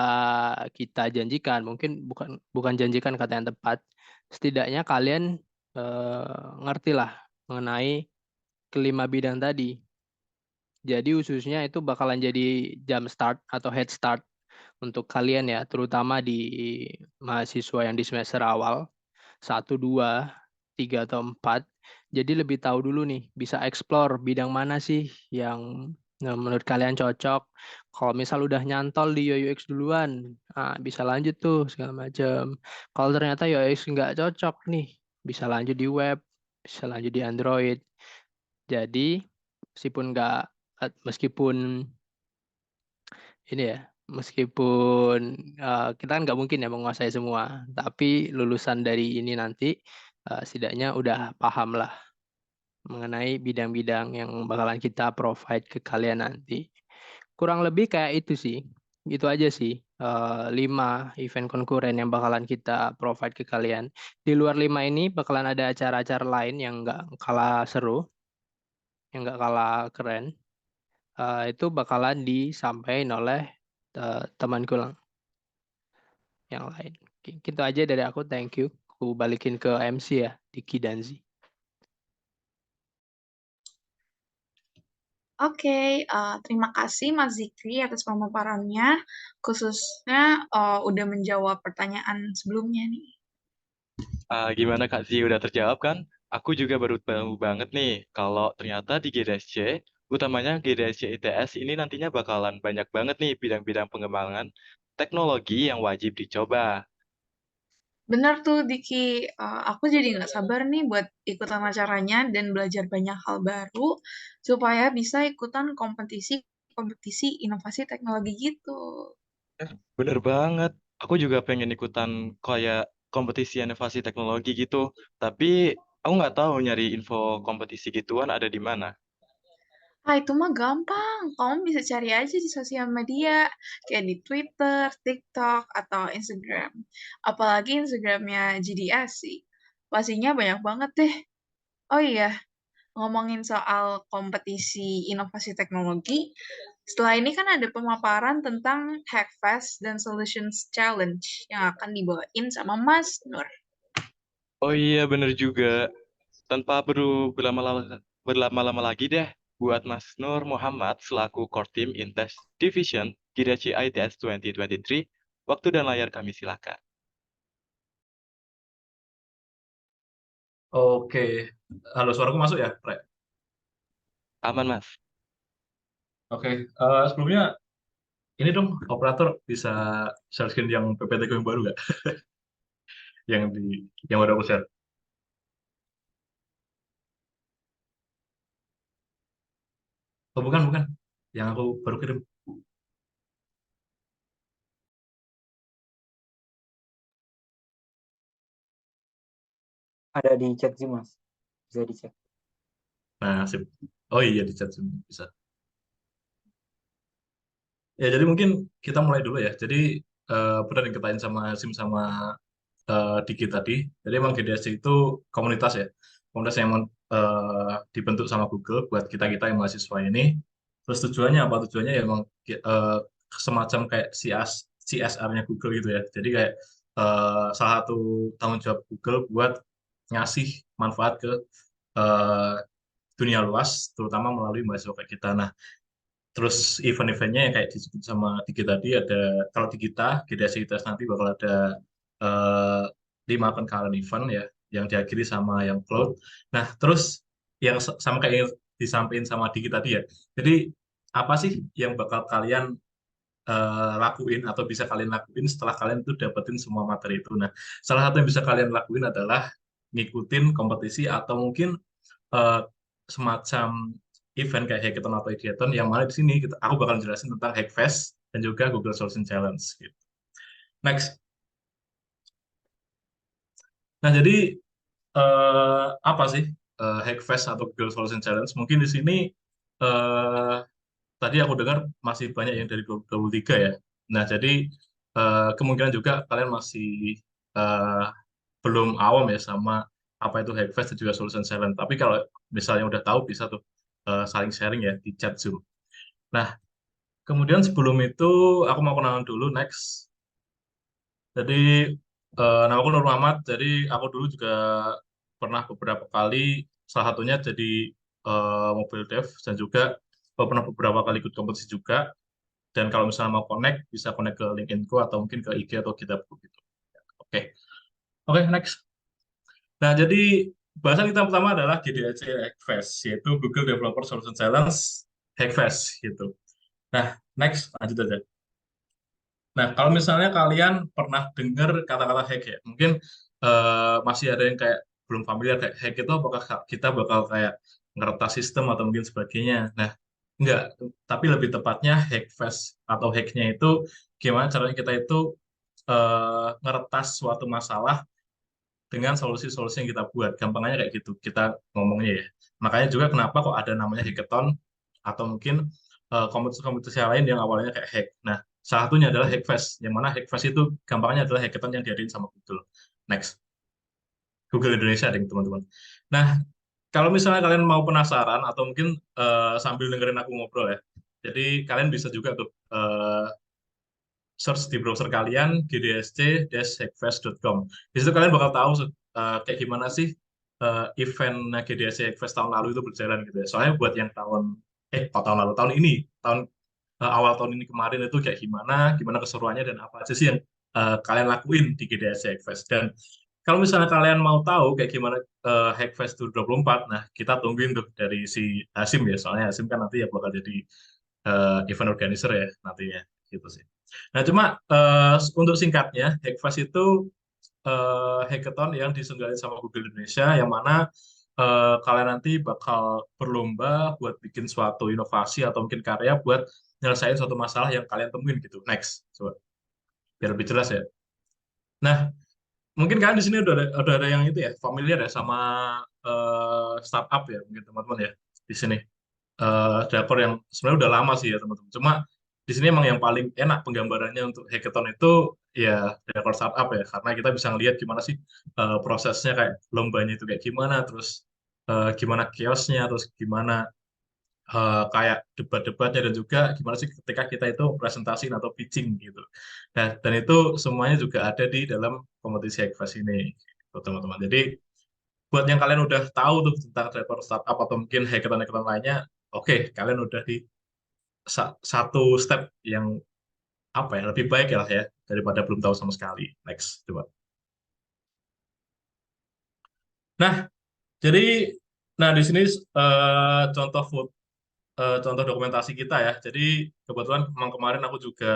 kita janjikan, mungkin bukan janjikan kata yang tepat, setidaknya kalian ngerti lah mengenai kelima bidang tadi. Jadi khususnya itu bakalan jadi jump start atau head start untuk kalian ya, terutama di mahasiswa yang di semester awal, 1, 2, 3, atau 4. Jadi lebih tahu dulu nih, bisa explore bidang mana sih yang menurut kalian cocok. Kalau misal udah nyantol di UI UX duluan, bisa lanjut tuh segala macam. Kalau ternyata UI UX nggak cocok nih, bisa lanjut di web, bisa lanjut di Android. Jadi meskipun ini ya, meskipun kita kan nggak mungkin ya menguasai semua, tapi lulusan dari ini nanti setidaknya udah paham lah mengenai bidang-bidang yang bakalan kita provide ke kalian nanti. Kurang lebih kayak itu sih, itu aja sih 5 event konkuren yang bakalan kita provide ke kalian. Di luar 5 ini bakalan ada acara-acara lain yang nggak kalah seru, yang nggak kalah keren. Itu bakalan disampaikan oleh temanku yang lain. Gitu aja dari aku, thank you. Aku balikin ke MC ya, Diki dan Z. Oke, terima kasih Mas Zikri atas pemaparannya, khususnya udah menjawab pertanyaan sebelumnya nih. Gimana Kak Zi, udah terjawab kan? Aku juga baru tahu banget nih, kalau ternyata di GDSC, utamanya GDSC ITS ini nantinya bakalan banyak banget nih bidang-bidang pengembangan teknologi yang wajib dicoba. Benar tuh Diki, aku jadi nggak sabar nih buat ikutan acaranya dan belajar banyak hal baru supaya bisa ikutan kompetisi inovasi teknologi gitu. Bener banget. Aku juga pengen ikutan kayak kompetisi inovasi teknologi gitu. Tapi aku nggak tahu nyari info kompetisi gituan ada di mana. Itu mah gampang. Kamu bisa cari aja di sosial media, kayak di Twitter, TikTok, atau Instagram. Apalagi Instagramnya GDS sih. Pastinya banyak banget deh. Oh iya, ngomongin soal kompetisi inovasi teknologi, setelah ini kan ada pemaparan tentang Hackfest dan Solutions Challenge yang akan dibawain sama Mas Nur. Oh iya, bener juga. Tanpa perlu berlama-lama lagi deh, buat Mas Nur Muhammad selaku Core Team Intes Division GDC ITS 2023, waktu dan layar kami silakan. Oke, halo suaraku masuk ya, Rek? Aman, Mas. Oke, sebelumnya ini dong operator bisa share screen yang PPT yang baru nggak? yang baru aku share. Oh bukan bukan, yang aku baru kirim. Ada di chat Zoom, Mas. Bisa dicek. Nah, sip. Oh iya di chat Zoom bisa. Ya jadi mungkin kita mulai dulu ya. Jadi benar yang ditanyain sama Hasim sama Diki tadi. Jadi emang GDSC itu komunitas ya. Komunitas yang emang dibentuk sama Google buat kita-kita yang mahasiswa ini. Terus tujuannya apa? Tujuannya ya emang semacam kayak CSR-nya Google gitu ya. Jadi kayak salah satu tanggung jawab Google buat ngasih manfaat ke eh, dunia luas, terutama melalui mahasiswa kayak kita. Nah, terus event-eventnya yang kayak disebut sama Diki tadi ada, kalau di kita GDSITS nanti bakal ada eh, 5 concurrent event ya, yang diakhiri sama yang cloud. Nah, terus yang sama kayak yang disampaikan sama Diki tadi ya. Jadi apa sih yang bakal kalian lakuin atau bisa kalian lakuin setelah kalian tuh dapetin semua materi itu. Nah, salah satu yang bisa kalian lakuin adalah ngikutin kompetisi atau mungkin eh, semacam event kayak hackathon atau ideathon yang mana di sini aku bakal jelasin tentang Hackfest dan juga Google Solution Challenge gitu. Next. Nah, jadi apa sih Hackfest atau Google Solution Challenge? Mungkin di sini eh, tadi aku dengar masih banyak yang dari 2023 ya. Nah, jadi kemungkinan juga kalian masih eh, belum awam ya sama apa itu Hackfest dan juga Solution Challenge. Tapi kalau misalnya udah tahu bisa tuh saling sharing ya di chat Zoom. Nah, kemudian sebelum itu aku mau kenalan dulu next. Jadi nama aku Nur Muhammad. Jadi aku dulu juga pernah beberapa kali, salah satunya jadi mobile dev dan juga pernah beberapa kali ikut kompetisi juga. Dan kalau misalnya mau connect, bisa connect ke LinkedIn-ku atau mungkin ke IG atau GitHub-ku gitu. Oke, Oke, next. Nah, jadi bahasan kita pertama adalah GDC Hackfest, yaitu Google Developer Solution Challenge Hackfest gitu. Nah, next, lanjut aja. Nah, kalau misalnya kalian pernah dengar kata-kata hack ya, mungkin masih ada yang kayak belum familiar kayak hack itu apakah kita bakal kayak ngeretas sistem atau mungkin sebagainya. Nah, enggak, tapi lebih tepatnya hackfest atau hacknya itu gimana caranya kita itu ngeretas suatu masalah dengan solusi-solusi yang kita buat. Gampangnya kayak gitu, kita ngomongnya ya. Makanya juga kenapa kok ada namanya hackathon atau mungkin kompetisi-kompetisi lain yang awalnya kayak hack. Nah, salah satunya adalah Hackfest, yang mana Hackfest itu gampangnya adalah hackathon yang diadain sama Google. Next. Google Indonesia, teman-teman. Nah, kalau misalnya kalian mau penasaran atau mungkin sambil dengerin aku ngobrol ya, jadi kalian bisa juga tuh search di browser kalian gdsc-hackfest.com. Di situ kalian bakal tahu kayak gimana sih event GDSC Hackfest tahun lalu itu berjalan gitu ya. Soalnya buat yang tahun tahun ini, awal tahun ini kemarin itu kayak gimana keseruannya dan apa aja sih yang kalian lakuin di GDSC Hackfest. Dan kalau misalnya kalian mau tahu kayak gimana Hackfest 2024, nah kita tungguin tuh dari si Hasim ya, soalnya Hasim kan nanti ya bakal jadi event organizer ya nantinya, gitu sih. Nah cuma untuk singkatnya, Hackfest itu hackathon yang diselenggarakan sama Google Indonesia, yang mana kalian nanti bakal berlomba buat bikin suatu inovasi atau mungkin karya buat nyelesain suatu masalah yang kalian temuin gitu. Next, coba biar lebih jelas ya. Nah, mungkin kalian di sini udah ada yang itu ya, familiar ya sama startup ya, mungkin teman-teman ya di sini. Drakor yang sebenarnya udah lama sih ya teman-teman. Cuma di sini emang yang paling enak penggambarannya untuk hackathon itu ya drakor startup ya, karena kita bisa ngelihat gimana sih prosesnya, kayak lombanya itu kayak gimana, terus gimana chaosnya, terus gimana kayak debat-debatnya, dan juga gimana sih ketika kita itu presentasiin atau pitching gitu. Nah, dan itu semuanya juga ada di dalam kompetisi Hackfest ini, gitu, teman-teman. Jadi buat yang kalian udah tahu tuh tentang drakor startup atau mungkin hackathon-hackathon lainnya, oke, kalian udah di satu step yang apa ya, lebih baik ya daripada belum tahu sama sekali. Next, coba. Nah, jadi di sini contoh contoh dokumentasi kita ya. Jadi kebetulan memang kemarin aku juga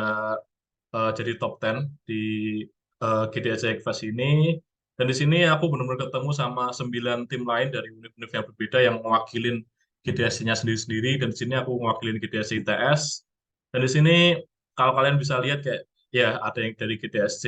jadi top 10 di GDSC Hackfest ini. Dan di sini aku benar-benar ketemu sama 9 tim lain dari univ-univ yang berbeda yang mewakilin GDSC-nya sendiri-sendiri. Dan di sini aku mewakilin GDSC ITS. Dan di sini kalau kalian bisa lihat kayak ya ada yang dari GDSC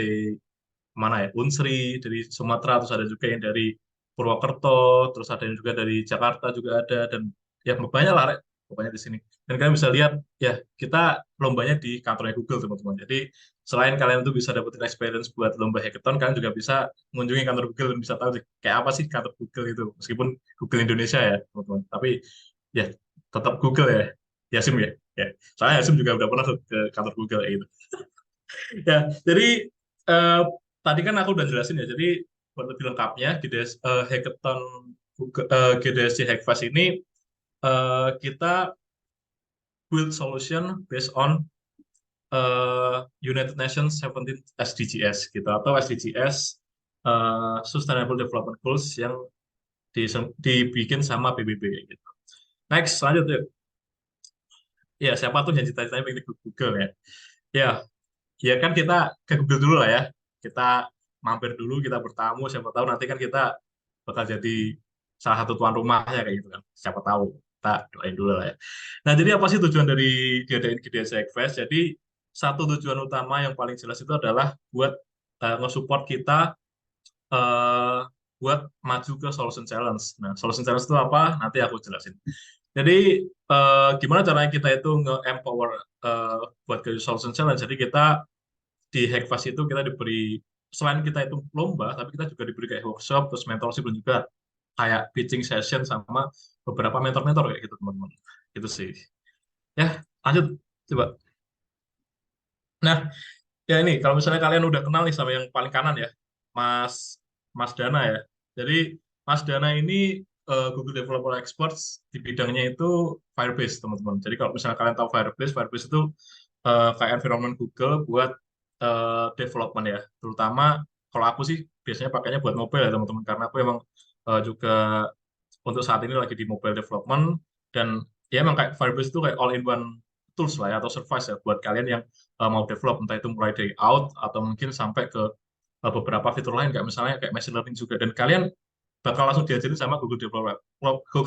mana ya, Unsri dari Sumatera, terus ada juga yang dari Purwokerto, terus ada yang juga dari Jakarta juga ada, dan ya banyak lah Rek, pokoknya di sini. Dan kalian bisa lihat ya kita lombanya di kantornya Google teman-teman. Jadi selain kalian tuh bisa dapetin experience buat lomba hackathon, kalian juga bisa mengunjungi kantor Google dan bisa tahu sih, kayak apa sih kantor Google itu, meskipun Google Indonesia ya teman-teman. Tapi ya tetap Google ya, Yasim ya. Ya, soalnya Yasim juga udah pernah ke kantor Google ya gitu. Ya, jadi eh, tadi kan aku udah jelasin ya. Jadi buat lebih lengkapnya, Hackathon GDSC Hackfest ini kita build solution based on United Nations 17 SDGs gitu, atau SDGs Sustainable Development Goals yang dibikin sama PBB gitu. Next, lanjut yuk. Ya, siapa tuh yang cita-citanya pengen ke Google ya? Ya, ya kan kita ke Google dulu lah ya. Kita mampir dulu, kita bertamu, siapa tahu nanti kan kita bakal jadi salah satu tuan rumahnya kayak gitu kan. Siapa tahu, kita doain dulu lah ya. Nah, jadi apa sih tujuan dari diadain GDSC Hackfest? Jadi satu tujuan utama yang paling jelas itu adalah buat nge-support kita uh, buat maju ke Solution Challenge. Nah, Solution Challenge itu apa? Nanti aku jelasin. Jadi gimana caranya kita itu nge-empower buat ke Solution Challenge? Jadi kita di Hackfest itu kita diberi, selain kita itu lomba, tapi kita juga diberi kayak workshop, terus mentorship, dan juga kayak pitching session sama beberapa mentor-mentor kayak gitu teman-teman. Itu sih. Ya, lanjut coba. Nah, ya ini kalau misalnya kalian udah kenal nih sama yang paling kanan ya, Mas Mas Dana ya. Jadi Mas Dana ini Google Developer Experts di bidangnya itu Firebase teman-teman. Jadi kalau misalnya kalian tahu Firebase, Firebase itu kayak environment Google buat development ya. Terutama kalau aku sih biasanya pakainya buat mobile ya teman-teman, karena aku emang juga untuk saat ini lagi di mobile development, dan ya emang kayak Firebase itu kayak all in one tools lah ya, atau service ya buat kalian yang mau develop, entah itu mulai dari out atau mungkin sampai ke beberapa fitur lain kayak misalnya kayak machine learning juga, dan kalian bakal langsung diajarin sama Google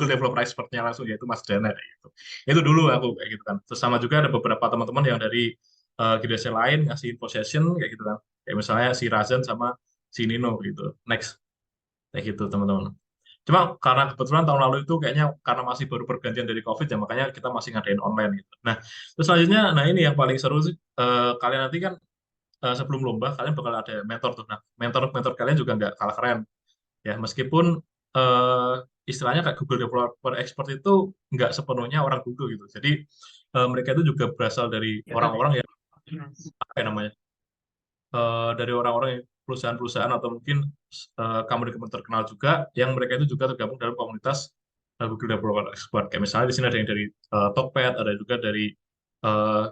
Developer Expertnya langsung, yaitu Mas Dana kayak gitu. Itu dulu aku kayak gitu kan. Terus sama juga ada beberapa teman-teman yang dari GDC lain ngasih info session kayak gitu kan. Kayak misalnya si Razan sama si Nino gitu. Next. Kayak gitu teman-teman. Cuma karena kebetulan tahun lalu itu kayaknya karena masih baru pergantian dari COVID ya, makanya kita masih ngadain online gitu. Nah, terus selanjutnya, nah ini yang paling seru sih, kalian nanti kan sebelum lomba kalian bakal ada mentor tuh. Nah, mentor kalian juga nggak kalah keren ya, meskipun istilahnya kayak Google Developer Expert itu nggak sepenuhnya orang Google gitu. Jadi mereka itu juga berasal dari orang-orang yang apa ya namanya, dari orang-orang yang perusahaan-perusahaan atau mungkin company terkenal juga, yang mereka itu juga tergabung dalam komunitas Google Developer Expert. Kayak misalnya di sini ada yang dari Tokped, ada juga dari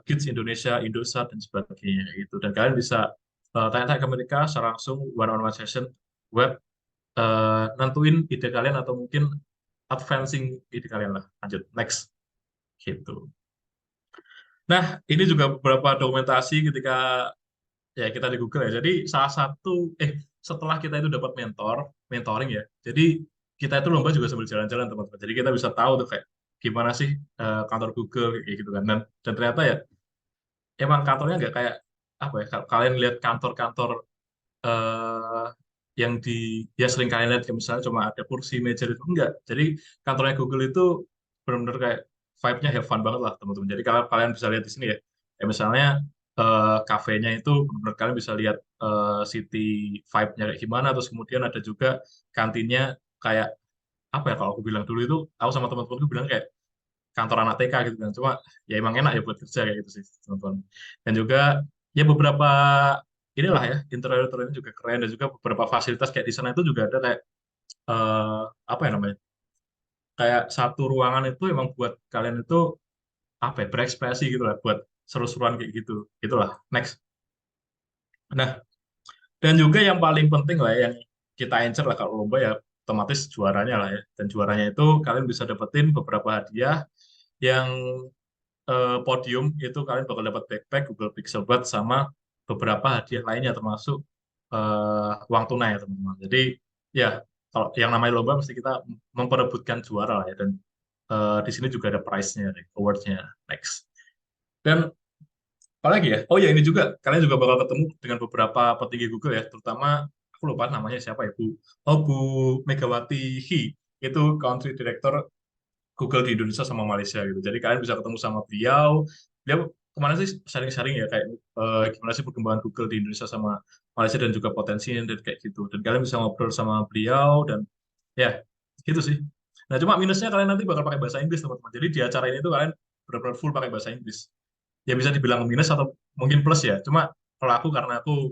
Kids Indonesia, Indosat, dan sebagainya gitu. Dan kalian bisa tanya-tanya ke mereka secara langsung one-on-one session web, nentuin ide kalian atau mungkin advancing ide kalian lah. Lanjut, next. Gitu. Nah, ini juga beberapa dokumentasi ketika ya kita di Google ya. Jadi salah satu setelah kita itu dapat mentoring ya. Jadi kita itu lomba juga sambil jalan-jalan teman-teman. Jadi kita bisa tahu tuh kayak gimana sih kantor Google kayak gitu kan. Dan ternyata ya emang kantornya nggak kayak apa ya. Kalian lihat kantor-kantor eh, yang ya sering kalian lihat kayak misalnya cuma ada kursi meja itu enggak. Jadi kantornya Google itu benar-benar kayak vibe-nya have fun banget lah teman-teman. Jadi kalau kalian bisa lihat di sini ya. Kayak misalnya kafenya itu benar-benar kalian bisa lihat city vibe-nya kayak gimana. Terus kemudian ada juga kantinnya kayak apa ya, kalau aku bilang dulu itu aku sama teman-temanku bilang kayak kantor anak TK gitu kan. Cuma ya emang enak ya buat kerja kayak gitu sih teman-teman. Dan juga ya beberapa inilah ya interior-interiornya juga keren, dan juga beberapa fasilitas kayak di sana itu juga ada kayak apa ya namanya, kayak satu ruangan itu emang buat kalian itu apa ya, berekspresi gitu lah, buat seru-seruan kayak gitu gitulah. Next. Nah, dan juga yang paling penting lah ya, yang kita encer lah kalau lomba ya otomatis juaranya lah ya. Dan juaranya itu kalian bisa dapetin beberapa hadiah yang podium itu kalian bakal dapat backpack Google Pixel Buds sama beberapa hadiah lainnya termasuk uang tunai ya teman-teman. Jadi ya kalau yang namanya lomba mesti kita memperebutkan juara lah ya, dan di sini juga ada prize-nya, award-nya. Next. Dan apalagi ya? Oh ya, ini juga kalian juga bakal ketemu dengan beberapa petinggi Google ya, terutama aku lupa namanya siapa ya, Bu Megawati Hi, itu Country Director Google di Indonesia sama Malaysia gitu. Jadi kalian bisa ketemu sama beliau. Beliau kemana sih sharing-sharing ya kayak gimana sih perkembangan Google di Indonesia sama Malaysia dan juga potensinya dan kayak gitu. Dan kalian bisa ngobrol sama beliau dan ya gitu sih. Nah cuma minusnya kalian nanti bakal pakai bahasa Inggris teman-teman. Jadi di acara ini tuh kalian benar-benar full pakai bahasa Inggris. Ya bisa dibilang minus atau mungkin plus ya. Cuma kalau aku karena aku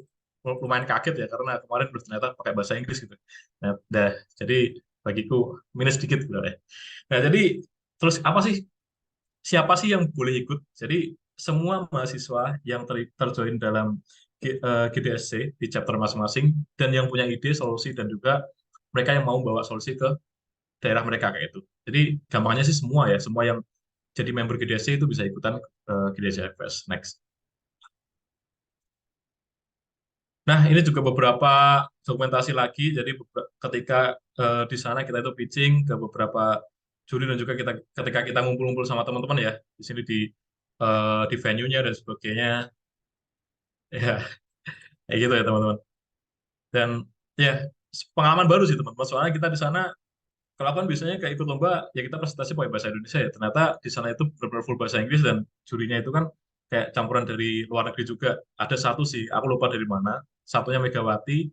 lumayan kaget ya karena kemarin ternyata pakai bahasa Inggris gitu. Nah, jadi bagiku minus sedikit gitu ya. Nah, jadi terus apa sih, siapa sih yang boleh ikut? Jadi semua mahasiswa yang terjoin dalam GDSC di chapter masing-masing dan yang punya ide, solusi, dan juga mereka yang mau bawa solusi ke daerah mereka kayak itu. Jadi gampangnya sih semua ya, semua yang jadi member GDSC itu bisa ikutan GDSC FS. Next. Nah, ini juga beberapa dokumentasi lagi. Jadi ketika di sana kita itu pitching ke beberapa juri, dan juga ketika kita ngumpul-ngumpul sama teman-teman ya di sini di venue-nya dan sebagainya, ya kayak gitu ya teman-teman. Dan ya pengalaman baru sih teman-teman. Soalnya kita di sana, kalau kan biasanya kayak ikut lomba ya kita presentasi pakai bahasa Indonesia ya. Ternyata di sana itu benar-benar full bahasa Inggris, dan jurinya itu kan kayak campuran dari luar negeri juga. Ada satu sih, aku lupa dari mana. Satunya Megawati,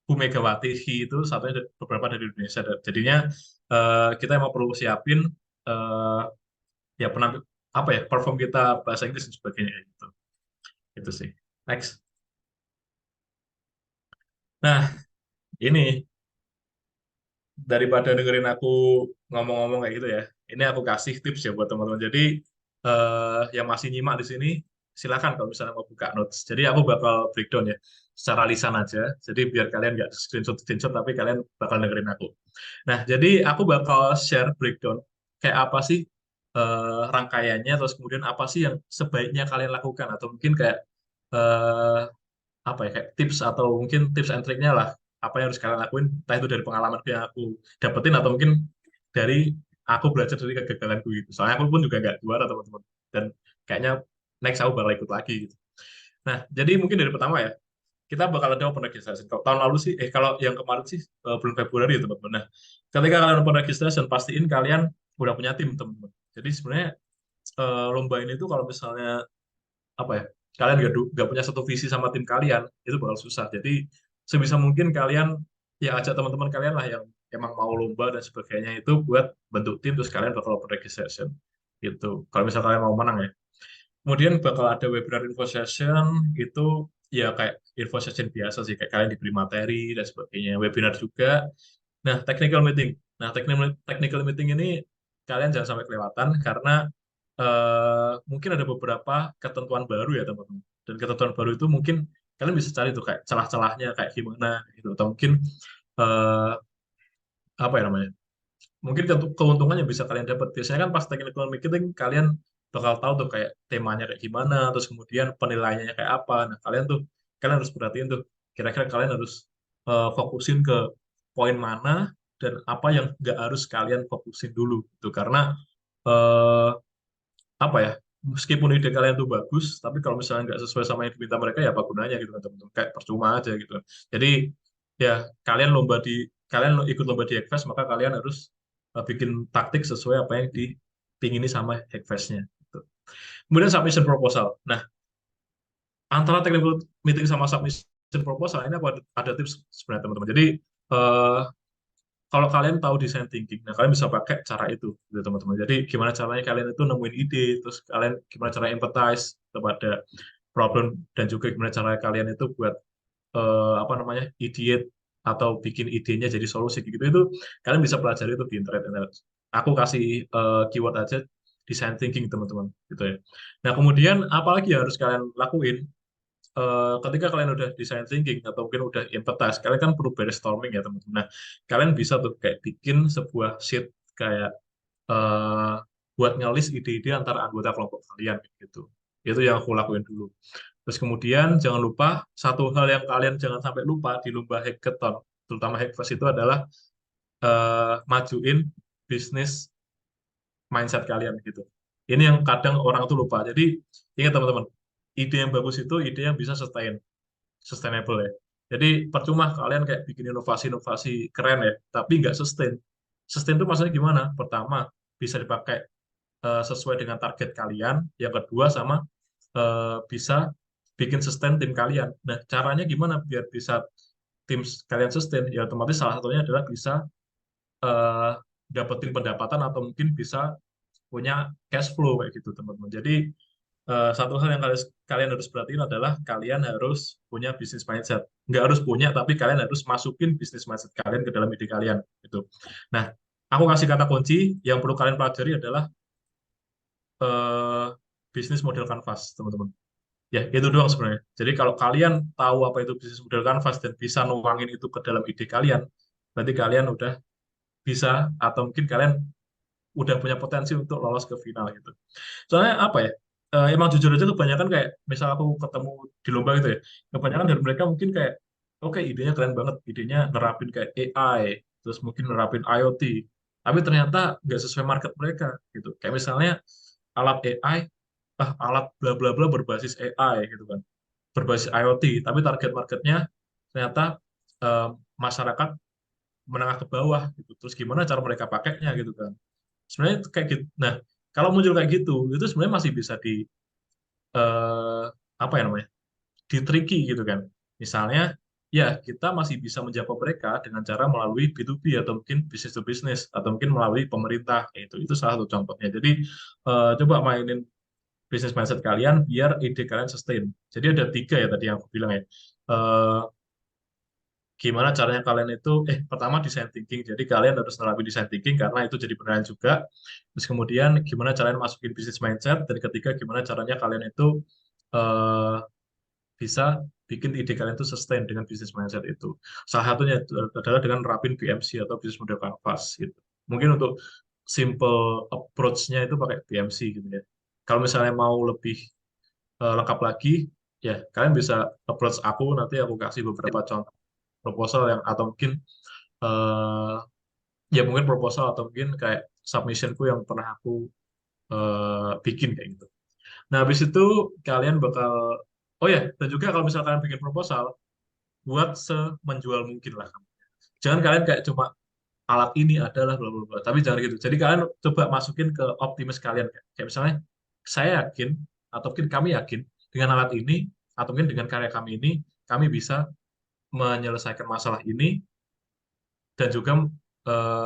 Bu Megawati Hi itu, satunya beberapa dari Indonesia. Jadinya kita emang perlu siapin ya apa ya, perform kita bahasa Inggris dan sebagainya gitu. Itu sih. Next. Nah, ini daripada dengerin aku ngomong-ngomong kayak gitu ya, ini aku kasih tips ya buat teman-teman. Jadi yang masih nyimak di sini, silakan kalau misalnya mau buka notes. Jadi aku bakal breakdown ya secara lisan aja. Jadi biar kalian nggak screenshot, tapi kalian bakal dengerin aku. Nah, jadi aku bakal share breakdown kayak apa sih rangkaiannya, terus kemudian apa sih yang sebaiknya kalian lakukan, atau mungkin kayak apa ya, kayak tips atau mungkin tips and triknya lah, apa yang harus kalian lakuin, entah itu dari pengalaman yang aku dapetin atau mungkin dari aku belajar dari kegagalanku gitu. Soalnya aku pun juga nggak juara teman-teman, dan kayaknya next aku bakal ikut lagi gitu. Nah, jadi mungkin dari pertama ya, kita bakal ada open registration. Kalau tahun lalu sih, kalau yang kemarin sih bulan Februari ya teman-teman. Nah, ketika kalian open registration, pastiin kalian udah punya tim teman-teman. Jadi sebenarnya lomba ini tuh kalau misalnya apa ya, kalian nggak punya satu visi sama tim kalian, itu bakal susah. Jadi sebisa mungkin kalian ya ajak teman-teman kalian lah yang emang mau lomba dan sebagainya itu buat bentuk tim, terus kalian bakal open registration gitu. Kalau misalnya kalian mau menang ya. Kemudian bakal ada webinar info session itu ya kayak info session biasa sih, kayak kalian diberi materi dan sebagainya. Webinar juga. Nah, technical meeting. Nah, technical meeting ini kalian jangan sampai kelewatan karena mungkin ada beberapa ketentuan baru ya teman-teman. Dan ketentuan baru itu mungkin kalian bisa cari tuh kayak celah-celahnya kayak gimana gitu. Atau mungkin eh, apa ya namanya? Mungkin keuntungan yang bisa kalian dapat. Biasanya kan pas technical meeting kalian bakal tahu tuh kayak temanya kayak gimana, terus kemudian penilaiannya kayak apa. Nah, kalian harus perhatiin tuh kira-kira kalian harus fokusin ke poin mana dan apa yang nggak harus kalian fokusin dulu gitu. Karena eh, apa ya, meskipun ide kalian tuh bagus, tapi kalau misalnya nggak sesuai sama yang diminta mereka ya apa gunanya gitu kan teman-teman, kayak percuma aja gitu. Jadi ya kalian ikut lomba di Hackfest, maka kalian harus bikin taktik sesuai apa yang dipingini sama Hackfest-nya gitu. Kemudian submission proposal. Nah, antara technical meeting sama submission proposal ini aku ada tips sebenarnya teman-teman. Jadi eh, kalau kalian tahu design thinking, nah kalian bisa pakai cara itu, gitu teman-teman. Jadi gimana caranya kalian itu nemuin ide, terus kalian gimana cara empathize kepada problem, dan juga gimana cara kalian itu buat apa namanya ideate atau bikin idenya jadi solusi gitu itu kalian bisa pelajari itu di internet. Aku kasih keyword aja design thinking teman-teman gitu ya. Nah kemudian apalagi yang harus kalian lakuin ketika kalian udah design thinking atau mungkin udah empathize, kalian kan perlu brainstorming ya teman-teman. Nah, kalian bisa tuh kayak bikin sebuah sheet kayak eh, buat ngelis ide-ide antara anggota kelompok kalian gitu. Itu yang aku lakuin dulu. Terus kemudian jangan lupa satu hal yang kalian jangan sampai lupa di lomba hackathon, terutama Hackfest itu adalah majuin bisnis mindset kalian gitu. Ini yang kadang orang tuh lupa. Jadi ingat teman-teman, ide yang bagus itu ide yang bisa sustainable ya. Jadi percuma kalian kayak bikin inovasi-inovasi keren ya, tapi nggak sustain. Sustain itu maksudnya gimana? Pertama, bisa dipakai sesuai dengan target kalian. Yang kedua sama bisa bikin sustain tim kalian. Nah, caranya gimana biar bisa tim kalian sustain? Ya otomatis salah satunya adalah bisa eh, dapetin pendapatan atau mungkin bisa punya cash flow kayak gitu teman-teman. Jadi satu hal yang kalian harus perhatiin adalah kalian harus punya bisnis mindset. Nggak harus punya, tapi kalian harus masukin bisnis mindset kalian ke dalam ide kalian. Gitu. Nah, aku kasih kata kunci yang perlu kalian pelajari adalah bisnis model canvas, teman-teman. Ya, itu doang sebenarnya. Jadi kalau kalian tahu apa itu bisnis model canvas dan bisa nuangin itu ke dalam ide kalian, berarti kalian udah bisa atau mungkin kalian udah punya potensi untuk lolos ke final gitu. Soalnya apa ya? Emang jujur aja kebanyakan kayak misal aku ketemu di lomba gitu ya, kebanyakan dari mereka mungkin kayak oke idenya keren banget, idenya nerapin kayak AI, terus mungkin nerapin IoT, tapi ternyata nggak sesuai market mereka gitu. Kayak misalnya alat AI, alat bla bla bla berbasis AI gitu kan, berbasis IoT, tapi target marketnya ternyata eh, masyarakat menengah ke bawah gitu. Terus gimana cara mereka pakainya gitu kan? Sebenarnya kayak gitu. Nah, kalau muncul kayak gitu, itu sebenarnya masih bisa eh, apa ya namanya, di tricky gitu kan. Misalnya, ya kita masih bisa menjangkau mereka dengan cara melalui B2B atau mungkin business to business atau mungkin melalui pemerintah. Itu salah satu contohnya. Jadi coba mainin business mindset kalian biar ide kalian sustain. Jadi ada 3 ya tadi yang aku bilang ya. Eh, Gimana caranya kalian itu pertama design thinking, jadi kalian harus nerapin design thinking karena itu jadi penilaian juga. Terus kemudian gimana caranya masukin business mindset, dan ketiga gimana caranya kalian itu eh, bisa bikin ide kalian itu sustain dengan business mindset itu. Salah satunya adalah dengan nerapin BMC atau business model canvas gitu. Mungkin untuk simple approach-nya itu pakai BMC gitu ya. Kalau misalnya mau lebih lengkap lagi, ya kalian bisa approach aku, nanti aku kasih beberapa contoh proposal yang atau mungkin eh, ya mungkin proposal atau mungkin kayak submissionku yang pernah aku bikin kayak gitu. Nah habis itu kalian bakal oh ya, dan juga kalau misalkan kalian bikin proposal buat semenjual mungkin lah. Jangan kalian kayak cuma alat ini adalah bla bla bla, tapi jangan gitu. Jadi kalian coba masukin ke optimis kalian kayak misalnya saya yakin atau mungkin kami yakin dengan alat ini atau mungkin dengan karya kami ini kami bisa menyelesaikan masalah ini dan juga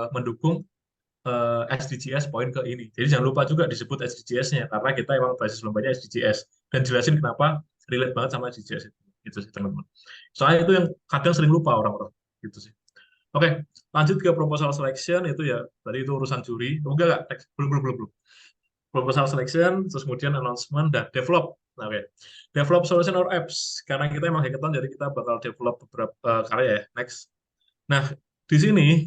mendukung SDGs poin ke ini. Jadi jangan lupa juga disebut SDGs-nya karena kita emang basis lombanya SDGs dan jelasin kenapa relate banget sama SDGs itu sih teman-teman. Soalnya itu yang kadang sering lupa orang-orang gitu sih. Oke, lanjut ke proposal selection itu ya. Tadi itu urusan juri. Oh, enggak. Belum. Proposal selection, terus kemudian announcement dan develop. Nah, oke. Develop solution or apps. Karena kita emang hackathon, jadi kita bakal develop beberapa karya ya. Next. Nah, di sini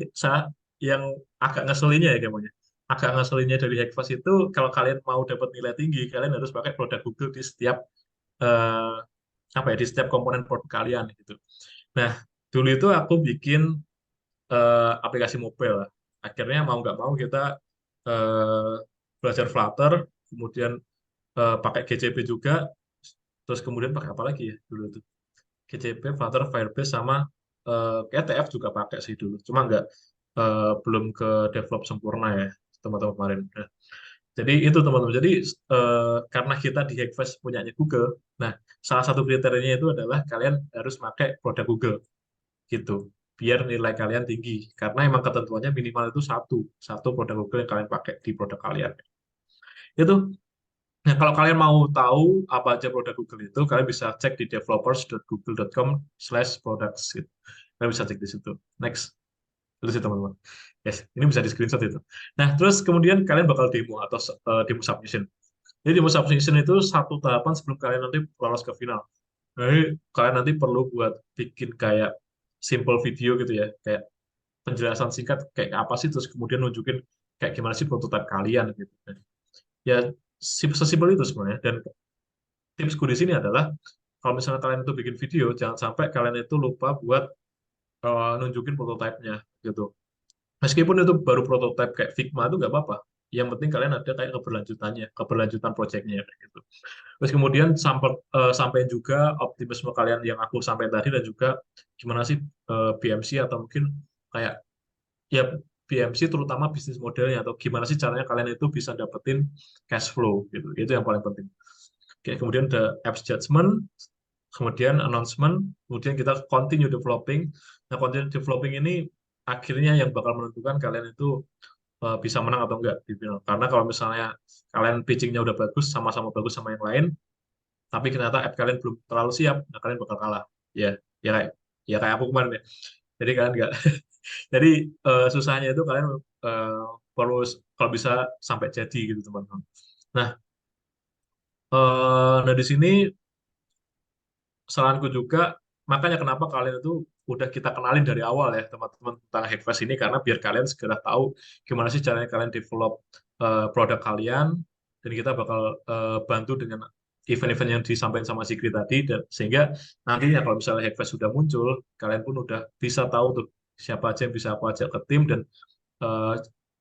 yang agak ngeselinnya ya namanya. Agak ngeselinnya dari Hackfest itu kalau kalian mau dapat nilai tinggi, kalian harus pakai produk Google di setiap di setiap komponen produk kalian gitu. Nah, dulu itu aku bikin aplikasi mobile. Akhirnya mau nggak mau kita belajar Flutter, kemudian pakai GCP juga, terus kemudian pakai apa lagi ya dulu itu? GCP, Flutter, Firebase sama kayak TF juga pakai sih dulu. Cuma nggak belum ke develop sempurna ya teman-teman kemarin. Nah, jadi itu teman-teman. Jadi karena kita di Hackfest punyanya Google, nah salah satu kriterianya itu adalah kalian harus pakai produk Google gitu, biar nilai kalian tinggi. Karena emang ketentuannya minimal itu satu produk Google yang kalian pakai di produk kalian. Itu. Nah, kalau kalian mau tahu apa aja produk Google itu, kalian bisa cek di developers.google.com/products gitu. Kalian bisa cek di situ. Next. Terus itu teman-teman. Yes, ini bisa di screenshot itu. Nah, terus kemudian kalian bakal demo atau demo submission. Jadi demo submission itu satu tahapan sebelum kalian nanti lolos ke final. Jadi kalian nanti perlu buat bikin kayak simple video gitu ya, kayak penjelasan singkat kayak apa sih, terus kemudian nunjukin kayak gimana sih prototipe kalian gitu. Ya sesimpel itu sebenarnya. Dan tipsku di sini adalah kalau misalnya kalian itu bikin video, jangan sampai kalian itu lupa buat nunjukin prototipenya gitu. Meskipun itu baru prototipe kayak Figma itu nggak apa-apa. Yang penting kalian ada kayak keberlanjutan projectnya gitu. Terus kemudian sampai juga optimisme kalian yang aku sampaikan tadi, dan juga gimana sih BMC atau mungkin kayak ya BMC terutama bisnis modelnya, atau gimana sih caranya kalian itu bisa dapetin cash flow gitu. Itu yang paling penting. Oke, kemudian ada apps judgment, kemudian announcement, kemudian kita continue developing. Nah, continue developing ini akhirnya yang bakal menentukan kalian itu bisa menang atau enggak di final. Karena kalau misalnya kalian pitchingnya udah bagus, sama-sama bagus sama yang lain, tapi ternyata app kalian belum terlalu siap, nah kalian bakal kalah. Ya kayak aku kemarin ya. Jadi kalian enggak. Jadi susahnya itu kalian perlu kalau bisa sampai jadi gitu teman-teman. Nah, di sini saranku juga, makanya kenapa kalian itu udah kita kenalin dari awal ya teman-teman tentang Hackfest ini, karena biar kalian segera tahu gimana sih caranya kalian develop produk kalian, dan kita bakal bantu dengan event-event yang disampaikan sama Zikri tadi, dan sehingga nantinya kalau misalnya Hackfest sudah muncul, kalian pun udah bisa tahu tuh siapa aja yang bisa aku ajak ke tim, dan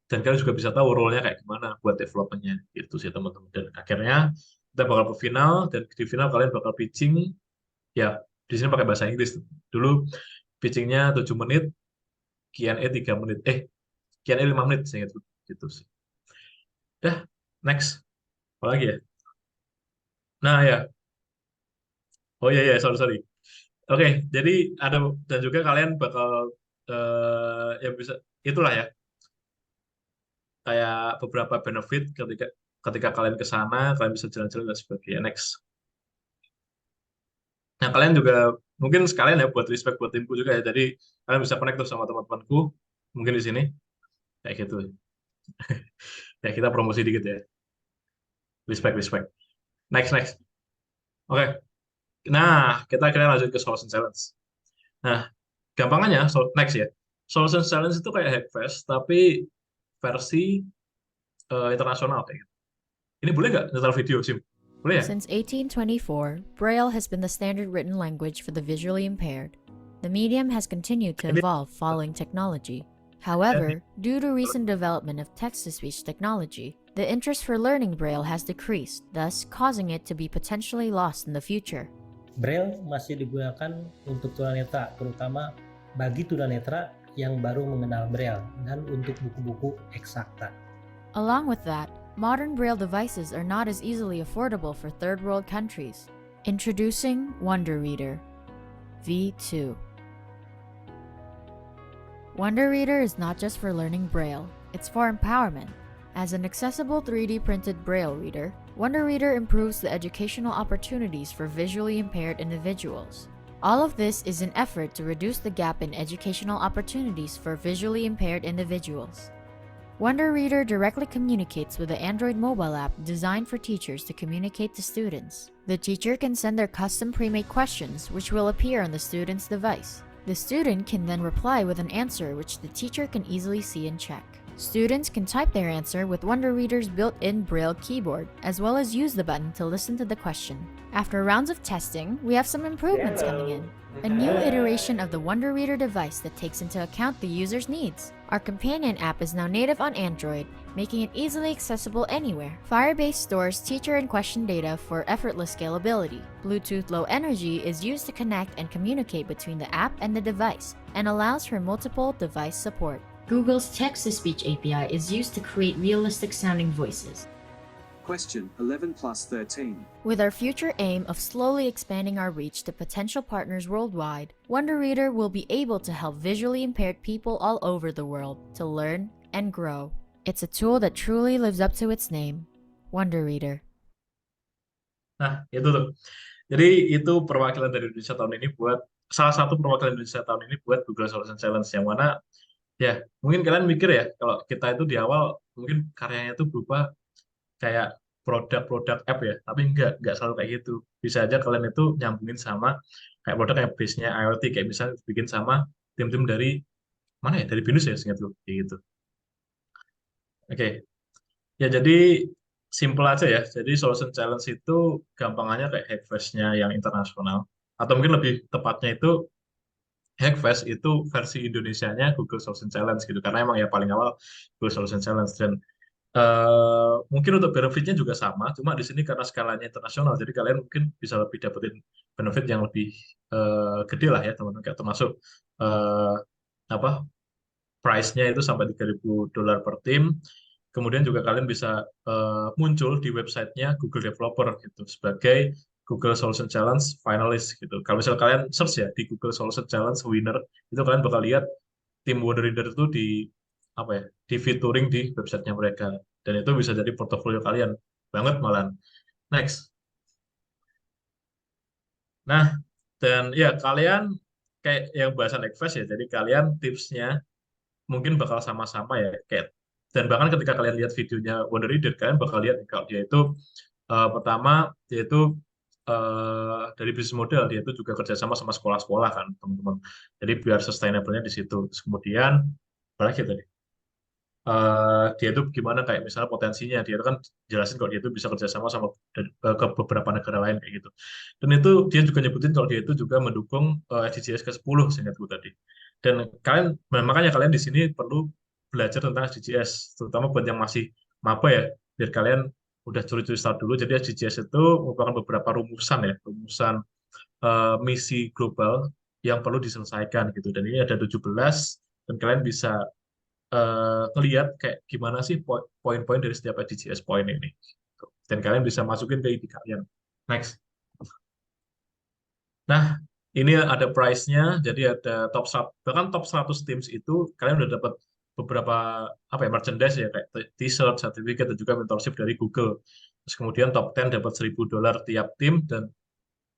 kalian juga bisa tahu role-nya kayak gimana buat development-nya gitu sih teman-teman. Dan akhirnya kita bakal ke final, dan di final kalian bakal pitching ya. Di sini pakai bahasa Inggris. Dulu pitchingnya 7 menit, Q&A 3 menit. Q&A 5 menit, saya ingat gitu sih. Dah, next. Apa lagi ya? Nah ya. Oh iya, sorry. Oke, jadi ada, dan juga kalian bakal ya bisa, itulah ya. Kayak beberapa benefit ketika kalian ke sana, kalian bisa jalan-jalan dan sebagainya. Next. Nah, kalian juga mungkin sekalian ya buat respect buat timku juga ya. Jadi kalian bisa connect tuh sama teman-temanku mungkin di sini kayak gitu. Ya kita promosi dikit ya. Respect. Next. Oke. Nah, kita akhirnya lanjut ke solution challenge. Nah, gampangannya next ya. Solution challenge itu kayak Hackfest tapi versi internasional kayak gitu. Ini boleh nggak nyetel video, Sim? Since 1824, Braille has been the standard written language for the visually impaired. The medium has continued to evolve following technology. However, due to recent development of text-to-speech technology, the interest for learning Braille has decreased, thus causing it to be potentially lost in the future. Braille masih digunakan untuk tunanetra, terutama bagi tunanetra yang baru mengenal Braille dan untuk buku-buku eksakta. Along with that, modern Braille devices are not as easily affordable for third world countries. Introducing Wonder Reader V2. Wonder Reader is not just for learning Braille, it's for empowerment. As an accessible 3D printed Braille reader, Wonder Reader improves the educational opportunities for visually impaired individuals. All of this is an effort to reduce the gap in educational opportunities for visually impaired individuals. Wonder Reader directly communicates with the Android mobile app designed for teachers to communicate to students. The teacher can send their custom pre-made questions, which will appear on the student's device. The student can then reply with an answer which the teacher can easily see and check. Students can type their answer with Wonder Reader's built-in Braille keyboard, as well as use the button to listen to the question. After rounds of testing, we have some improvements coming in. A new iteration of the Wonder Reader device that takes into account the user's needs. Our companion app is now native on Android, making it easily accessible anywhere. Firebase stores teacher and question data for effortless scalability. Bluetooth Low Energy is used to connect and communicate between the app and the device, and allows for multiple device support. Google's text-to-speech API is used to create realistic-sounding voices. Question 11 plus 13. With our future aim of slowly expanding our reach to potential partners worldwide, Wonder Reader will be able to help visually impaired people all over the world to learn and grow. It's a tool that truly lives up to its name, Wonder Reader. Nah, itu tuh. Jadi itu perwakilan dari Indonesia tahun ini buat salah satu perwakilan Indonesia tahun ini buat Google Solution Challenge, yang mana ya mungkin kalian mikir ya kalau kita itu di awal mungkin karyanya itu berupa kayak produk-produk app ya, tapi nggak selalu kayak gitu. Bisa aja kalian itu nyambungin sama kayak produk yang base-nya IoT, kayak misalnya bikin sama tim-tim dari mana ya, dari Binus ya, seingat gue kayak gitu. Oke, ya jadi simple aja ya. Jadi Solution Challenge itu gampangannya kayak Hackfest-nya yang internasional, atau mungkin lebih tepatnya itu Hackfest itu versi Indonesianya Google Solution Challenge gitu, karena emang ya paling awal Google Solution Challenge. Dan mungkin untuk benefitnya juga sama, cuma di sini karena skalanya internasional, jadi kalian mungkin bisa lebih dapetin benefit yang lebih gede lah ya teman-teman, kayak termasuk apa price-nya itu sampai $3.000 per tim. Kemudian juga kalian bisa muncul di websitenya Google Developer gitu sebagai Google Solution Challenge finalist gitu. Kalau misalnya kalian search ya di Google Solution Challenge winner, itu kalian bakal lihat tim Wonder Reader itu di apa ya, di featuring di websitenya mereka, dan itu bisa jadi portofolio kalian banget malahan. Next. Nah, dan ya kalian kayak yang bahasan Hackfest ya, jadi kalian tipsnya mungkin bakal sama-sama ya, kayak, dan bahkan ketika kalian lihat videonya Wonder Reader, kalian bakal lihat kalau dia itu pertama dia itu dari bisnis model, dia itu juga kerjasama sama sekolah-sekolah kan teman-teman, jadi biar sustainable-nya di situ. Terus kemudian apalagi tadi dia itu gimana, kayak misalnya potensinya, dia itu kan jelasin kalau dia itu bisa kerjasama sama ke beberapa negara lain kayak gitu. Dan itu dia juga nyebutin kalau dia itu juga mendukung SDGs ke-10 seingat gue tadi. Dan kalian, makanya kalian di sini perlu belajar tentang SDGs, terutama buat yang masih maba ya, biar kalian udah curi-curi start dulu. Jadi SDGs itu merupakan beberapa rumusan ya, rumusan misi global yang perlu diselesaikan gitu. Dan ini ada 17, dan kalian bisa ngelihat kayak gimana sih poin-poin dari setiap SDGs poin ini. Dan kalian bisa masukin ke ide kalian. Next. Nah, ini ada price-nya, jadi ada bahkan top 100 teams itu kalian udah dapat beberapa apa ya, merchandise ya, kayak t-shirt, sertifikat, dan juga mentorship dari Google. Terus kemudian top 10 dapat $1.000 tiap tim, dan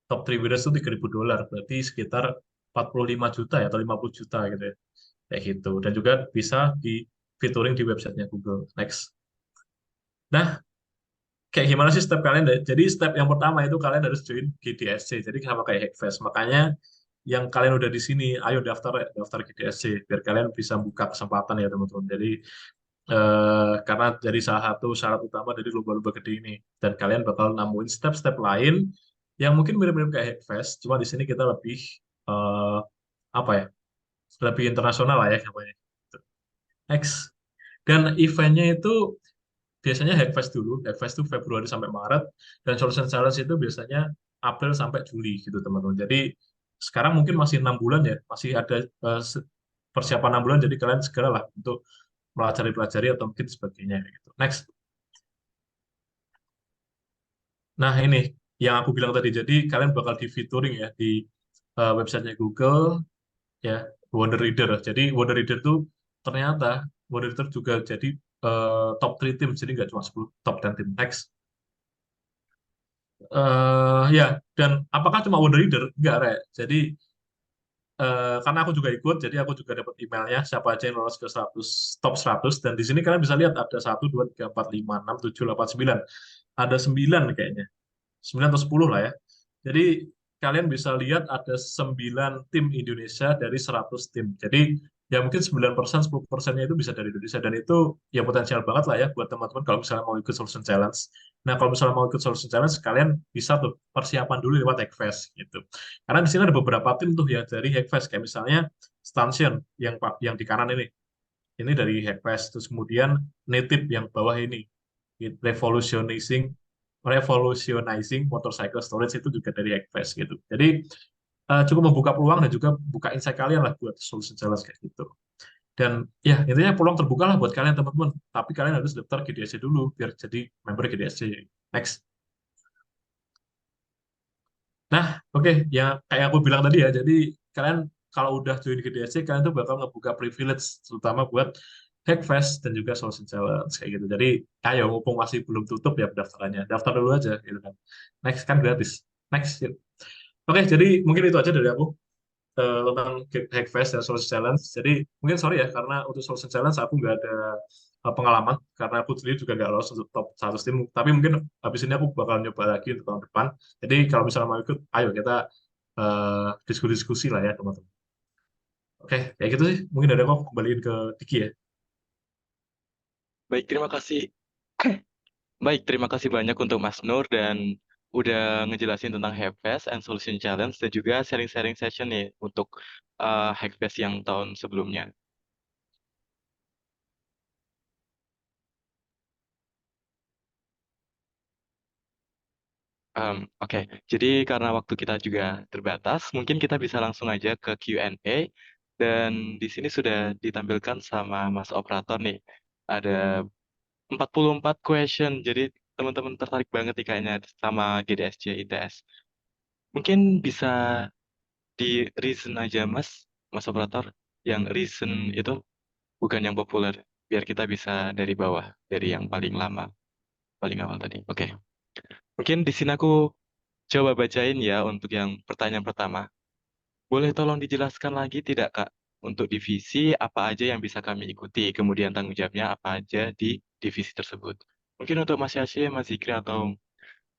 top 3 winners itu $3.000, berarti sekitar 45 juta ya, atau 50 juta gitu ya. Kayak gitu. Dan juga bisa di featuring di websitenya Google. Next. Nah, kayak gimana sih step kalian? Jadi step yang pertama itu kalian harus join GDSC. Jadi sama kayak Hackfest. Makanya yang kalian udah di sini, ayo daftar GDSC biar kalian bisa buka kesempatan ya teman-teman. Jadi karena dari salah satu syarat utama dari lomba-lomba gede ini, dan kalian bakal nemuin step-step lain yang mungkin mirip-mirip kayak Hackfest, cuma di sini kita lebih apa ya, lebih internasional lah ya namanya. Next. Dan eventnya itu biasanya Hackfest dulu. Hackfest itu Februari sampai Maret, dan Solution Challenge itu biasanya April sampai Juli gitu teman-teman. Jadi sekarang mungkin masih 6 bulan ya, masih ada persiapan 6 bulan, jadi kalian segeralah untuk pelajari atau mungkin sebagainya gitu. Next. Nah, ini yang aku bilang tadi, jadi kalian bakal di featuring ya di websitenya Google ya, Wonder Reader. Jadi Wonder Reader itu ternyata Wonder Reader juga jadi top 3 tim, jadi nggak cuma 10, top 10 tim. Next. Ya, dan apakah cuma Wonder Reader? Enggak, Re. Jadi karena aku juga ikut, jadi aku juga dapat emailnya siapa aja yang lolos ke 100 top 100, dan di sini kalian bisa lihat ada 1, 2, 3, 4, 5, 6, 7, 8, 9. Ada 9 kayaknya. 9 atau 10 lah ya. Jadi kalian bisa lihat ada 9 tim Indonesia dari 100 tim. Jadi ya mungkin 9%, 10%-nya itu bisa dari Indonesia, dan itu ya potensial banget lah ya buat teman-teman kalau misalnya mau ikut Solution Challenge. Nah, kalau misalnya mau ikut Solution Challenge, kalian bisa tuh persiapan dulu lewat Hackfest gitu. Karena di sini ada beberapa tim tuh yang dari Hackfest, kayak misalnya Stansion yang di kanan ini dari Hackfest. Terus kemudian Native yang bawah ini, Revolutionizing Revolutionizing Motorcycle Storage, itu juga dari Hackfest gitu. Jadi cukup membuka peluang dan juga buka insight kalian lah buat Solution Challenge kayak gitu. Dan ya intinya peluang terbuka lah buat kalian teman-teman. Tapi kalian harus daftar GDSC dulu biar jadi member GDSC. Next. Nah, oke, ya kayak aku bilang tadi ya, jadi kalian kalau udah join GDSC, kalian tuh bakal ngebuka privilege, terutama buat Hackfest dan juga Solution Challenge kayak gitu. Jadi, ayo mumpung masih belum tutup ya pendaftarannya, daftar dulu aja gitu kan. Next kan gratis. Next. Yuk. Oke, jadi mungkin itu aja dari aku tentang Hackfest dan Solution Challenge. Jadi mungkin sorry ya, karena untuk Solution Challenge aku nggak ada pengalaman, karena aku sendiri juga nggak lolos untuk top 100 tim. Tapi mungkin habis ini aku bakal nyoba lagi untuk tahun depan. Jadi kalau misalnya mau ikut, ayo kita diskusi-diskusi lah ya teman-teman. Oke, kayak gitu sih. Mungkin dari aku kembaliin ke Diki ya. Baik, terima kasih. Baik, terima kasih banyak untuk Mas Nur dan udah ngejelasin tentang Hackfest and Solution Challenge dan juga sharing-sharing session nih untuk Hackfest yang tahun sebelumnya. Oke, jadi karena waktu kita juga terbatas, mungkin kita bisa langsung aja ke Q&A. Dan di sini sudah ditampilkan sama Mas Operator nih. Ada 44 question, jadi teman-teman tertarik banget nih kayaknya sama GDSC ITS. Mungkin bisa di reason aja Mas Operator. Yang reason itu bukan yang populer, biar kita bisa dari bawah, dari yang paling lama, paling awal tadi. Oke, mungkin di sini aku coba bacain ya untuk yang pertanyaan pertama. Boleh tolong dijelaskan lagi tidak, Kak? Untuk divisi apa aja yang bisa kami ikuti, kemudian tanggung jawabnya apa aja di divisi tersebut. Mungkin untuk Mas Yasir, Mas Zikri, atau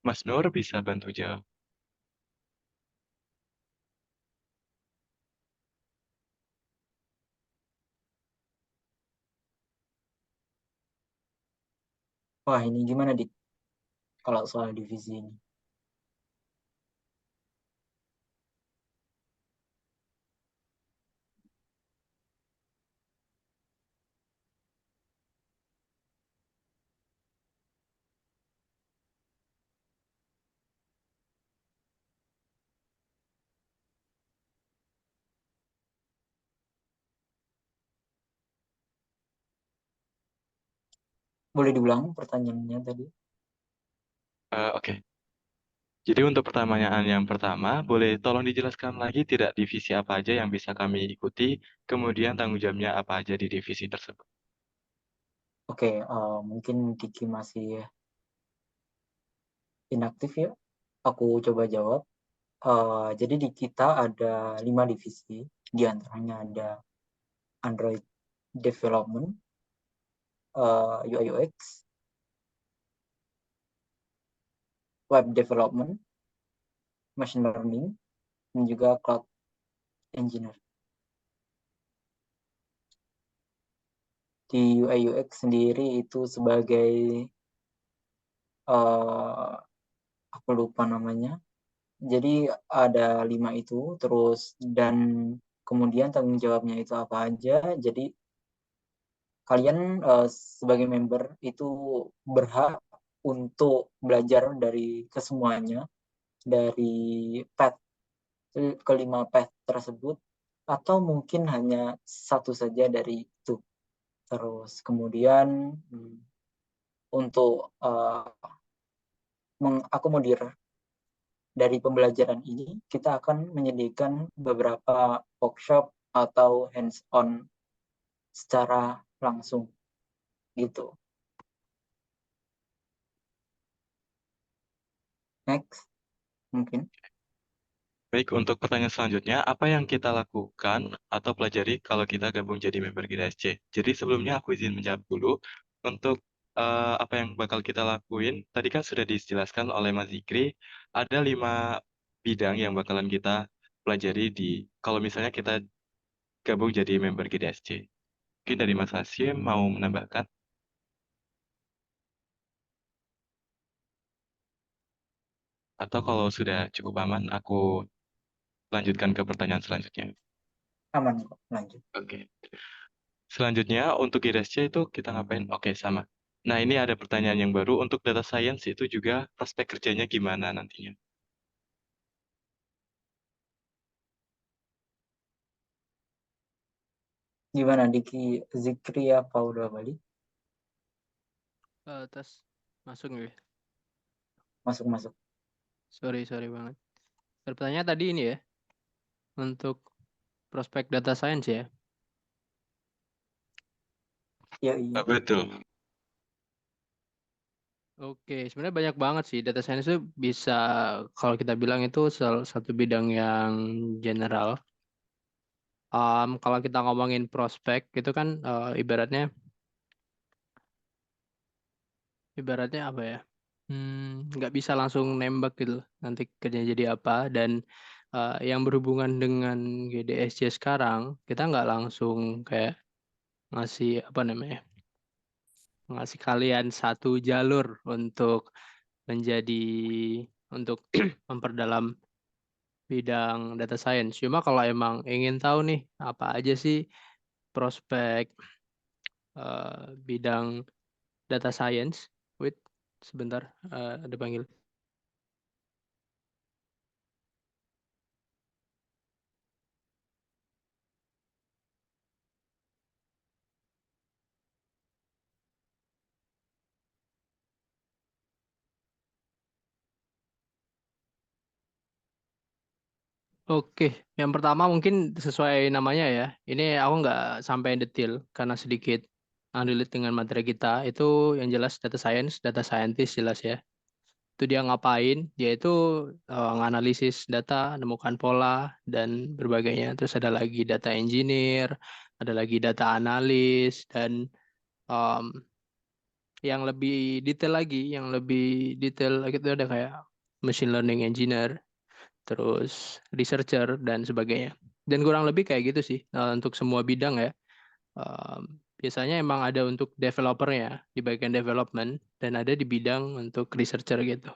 Mas Nur bisa bantu jawab. Wah, ini gimana, Dik? Kalau soal divisi ini. Boleh diulang pertanyaannya tadi? Oke. Jadi untuk pertanyaan yang pertama, boleh tolong dijelaskan lagi tidak divisi apa aja yang bisa kami ikuti, kemudian tanggung jawabnya apa aja di divisi tersebut. Oke, mungkin Diki masih inaktif ya. Aku coba jawab. Jadi di kita ada 5 divisi, di antaranya ada Android Development, UI UX, Web Development, Machine Learning, dan juga Cloud Engineer. Di UI UX sendiri itu sebagai aku lupa namanya. Jadi ada 5 itu, terus dan kemudian tanggung jawabnya itu apa aja. Jadi kalian sebagai member itu berhak untuk belajar dari kesemuanya, dari path kelima path tersebut, atau mungkin hanya satu saja dari itu. Terus kemudian untuk mengakomodir dari pembelajaran ini, kita akan menyediakan beberapa workshop atau hands-on secara langsung gitu. Next, mungkin. Baik, untuk pertanyaan selanjutnya, apa yang kita lakukan atau pelajari kalau kita gabung jadi member GDSC? Jadi sebelumnya aku izin menjawab dulu. Untuk apa yang bakal kita lakuin, tadi kan sudah dijelaskan oleh Mas Zikri, ada 5 bidang yang bakalan kita pelajari kalau misalnya kita gabung jadi member GDSC. Mungkin dari Mas Hasyim mau menambahkan? Atau kalau sudah cukup aman, aku lanjutkan ke pertanyaan selanjutnya. Aman kok, lanjut. Oke. Selanjutnya, untuk GDSC itu kita ngapain? Oke, sama. Nah, ini ada pertanyaan yang baru. Untuk data science itu juga prospek kerjanya gimana nantinya? Gimana Diki, Zikri apa udah balik? Tes masuk nggak ya? Masuk. Sorry banget. Pertanyaan tadi ini ya, untuk prospek data science ya. Ya, iya. Betul. Oke, sebenarnya banyak banget sih. Data science itu bisa, kalau kita bilang itu salah satu bidang yang general. Kalau kita ngomongin prospek, itu kan ibaratnya apa ya? Nggak bisa langsung nembak gitu nanti kerjanya jadi apa. Dan yang berhubungan dengan GDSC sekarang, kita nggak langsung kayak ngasih ngasih kalian satu jalur untuk memperdalam bidang data science. Cuma kalau emang ingin tahu nih apa aja sih prospek bidang data science, sebentar, ada panggil. Oke, yang pertama mungkin sesuai namanya ya. Ini aku nggak sampai detail karena sedikit relate dengan materi kita. Itu yang jelas data science, data scientist jelas ya. Itu dia ngapain? Dia itu nganalisis data, nemukan pola dan berbagainya. Terus ada lagi data engineer, ada lagi data analis, dan yang lebih detail lagi itu ada kayak machine learning engineer, terus researcher dan sebagainya. Dan kurang lebih kayak gitu sih untuk semua bidang ya. Biasanya emang ada untuk developernya di bagian development, dan ada di bidang untuk researcher gitu.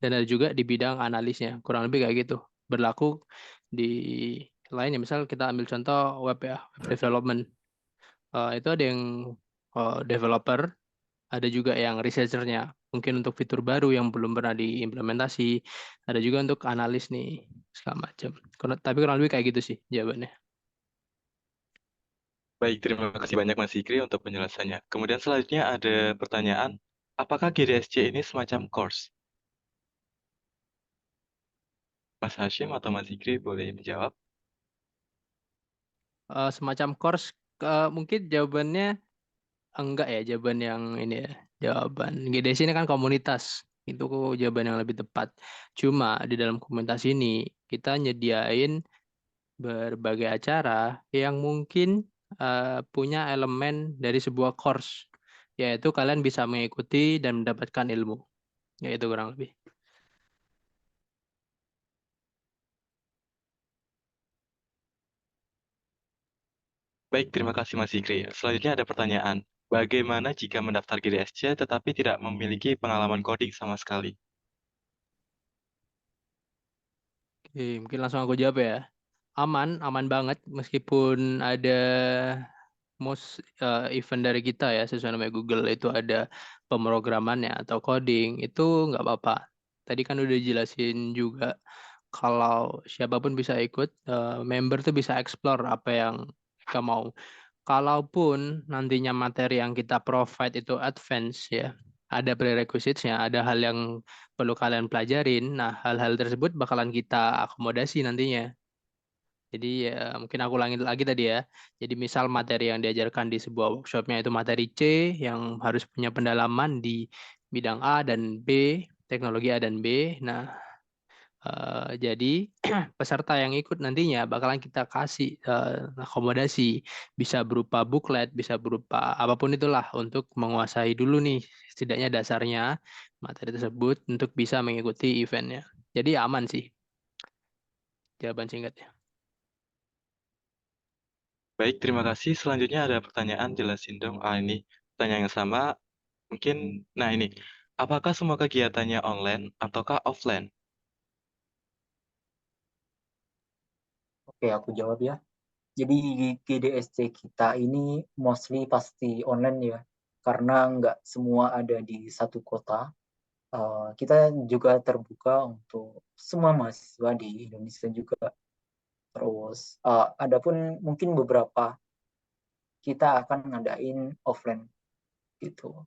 Dan ada juga di bidang analisnya, kurang lebih kayak gitu. Berlaku di lainnya, misal kita ambil contoh web ya, web development. Itu ada yang developer, ada juga yang researchernya, mungkin untuk fitur baru yang belum pernah diimplementasi, ada juga untuk analis nih, segala macam. Tapi kurang lebih kayak gitu sih jawabannya. Baik, terima kasih banyak Mas Zikri untuk penjelasannya. Kemudian selanjutnya ada pertanyaan, apakah GDSC ini semacam course? Mas Hasyim atau Mas Zikri boleh menjawab? Semacam course, mungkin jawabannya enggak ya, jawaban yang ini ya. Jawaban GDSC ini kan komunitas. Itu jawaban yang lebih tepat. Cuma di dalam komunitas ini kita nyediain berbagai acara yang mungkin punya elemen dari sebuah course, yaitu kalian bisa mengikuti dan mendapatkan ilmu. Yaitu kurang lebih. Baik, terima kasih Mas Zikri. Selanjutnya ada pertanyaan, bagaimana jika mendaftar GDSC tetapi tidak memiliki pengalaman coding sama sekali? Oke, mungkin langsung aku jawab ya. Aman banget meskipun ada most event dari kita ya, sesuai namanya Google itu ada pemrogramannya atau coding, itu nggak apa-apa. Tadi kan udah jelasin juga kalau siapapun bisa ikut, member tuh bisa explore apa yang mereka mau. Kalaupun nantinya materi yang kita provide itu advance ya, ada prerequisitesnya, ada hal yang perlu kalian pelajarin. Nah, hal-hal tersebut bakalan kita akomodasi nantinya. Jadi ya, mungkin aku ulangi lagi tadi ya. Jadi misal materi yang diajarkan di sebuah workshopnya itu materi C yang harus punya pendalaman di bidang A dan B, teknologi A dan B. Nah, jadi peserta yang ikut nantinya bakalan kita kasih akomodasi, bisa berupa booklet, bisa berupa apapun itulah untuk menguasai dulu nih setidaknya dasarnya materi tersebut untuk bisa mengikuti eventnya. Jadi aman sih jawaban singkatnya. Baik, terima kasih. Selanjutnya ada pertanyaan, jelasin dong. Ini pertanyaan yang sama. Mungkin, nah ini, apakah semua kegiatannya online ataukah offline? Oke, aku jawab ya. Jadi GDSC kita ini mostly pasti online ya, karena nggak semua ada di satu kota. Kita juga terbuka untuk semua mahasiswa di Indonesia juga. Terus, adapun mungkin beberapa kita akan ngadain offline gitu,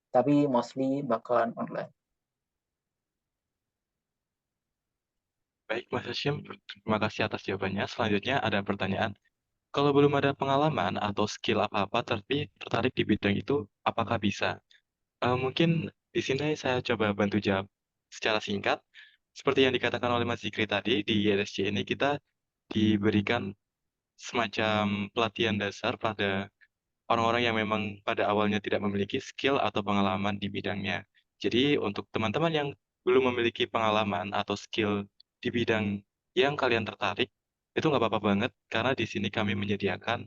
tapi mostly bakalan online. Baik, Mas Hashim, terima kasih atas jawabannya. Selanjutnya ada pertanyaan. Kalau belum ada pengalaman atau skill apa-apa tapi tertarik di bidang itu, apakah bisa? Mungkin di sini saya coba bantu jawab secara singkat. Seperti yang dikatakan oleh Mas Zikri tadi, di IRSC ini kita diberikan semacam pelatihan dasar pada orang-orang yang memang pada awalnya tidak memiliki skill atau pengalaman di bidangnya. Jadi untuk teman-teman yang belum memiliki pengalaman atau skill di bidang yang kalian tertarik, itu nggak apa-apa banget karena di sini kami menyediakan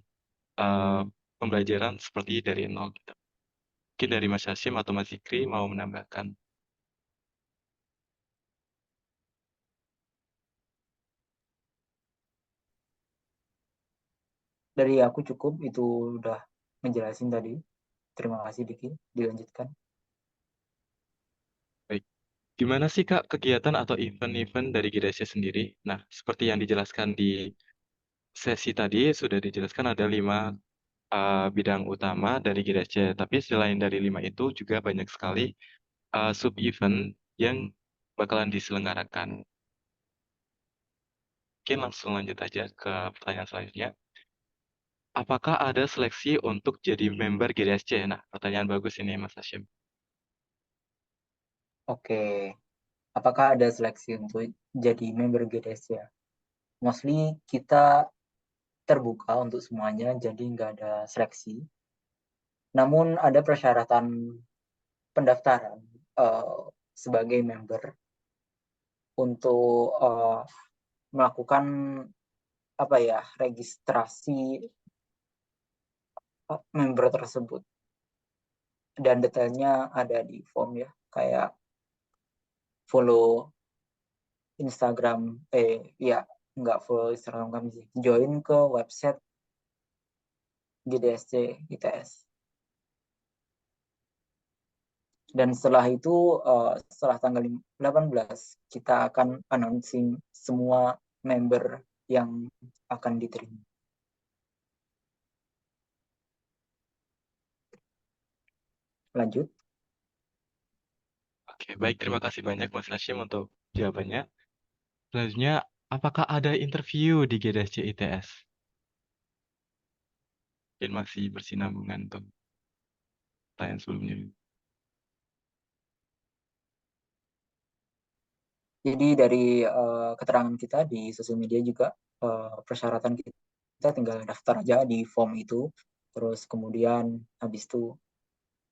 eh, pembelajaran seperti dari nol gitu. Mungkin dari Mas Hashim atau Mas Zikri mau menambahkan. Dari aku cukup, itu udah menjelasin tadi. Terima kasih Diki, dilanjutkan. Baik. Gimana sih Kak kegiatan atau event-event dari GDSC sendiri? Nah, seperti yang dijelaskan di sesi tadi, sudah dijelaskan ada 5 bidang utama dari GDSC. Tapi selain dari 5 itu juga banyak sekali sub-event yang bakalan diselenggarakan. Mungkin langsung lanjut aja ke pertanyaan selanjutnya. Apakah ada seleksi untuk jadi member GDSC? Nah, pertanyaan bagus ini Mas Hashim. Oke, apakah ada seleksi untuk jadi member GDS ya? Mostly kita terbuka untuk semuanya, jadi nggak ada seleksi. Namun ada persyaratan pendaftaran sebagai member untuk melakukan registrasi member tersebut. Dan detailnya ada di form ya, kayak follow Instagram, nggak follow Instagram kami sih, join ke website GDSC ITS. Dan setelah itu, setelah tanggal 18, kita akan announcing semua member yang akan diterima. Lanjut. Oke, baik. Terima kasih banyak Mas Hashim untuk jawabannya. Selanjutnya, apakah ada interview di GDSC ITS? Mungkin masih bersinambungan untuk pertanyaan sebelumnya. Jadi dari keterangan kita di sosial media juga, persyaratan kita tinggal daftar aja di form itu, terus kemudian habis itu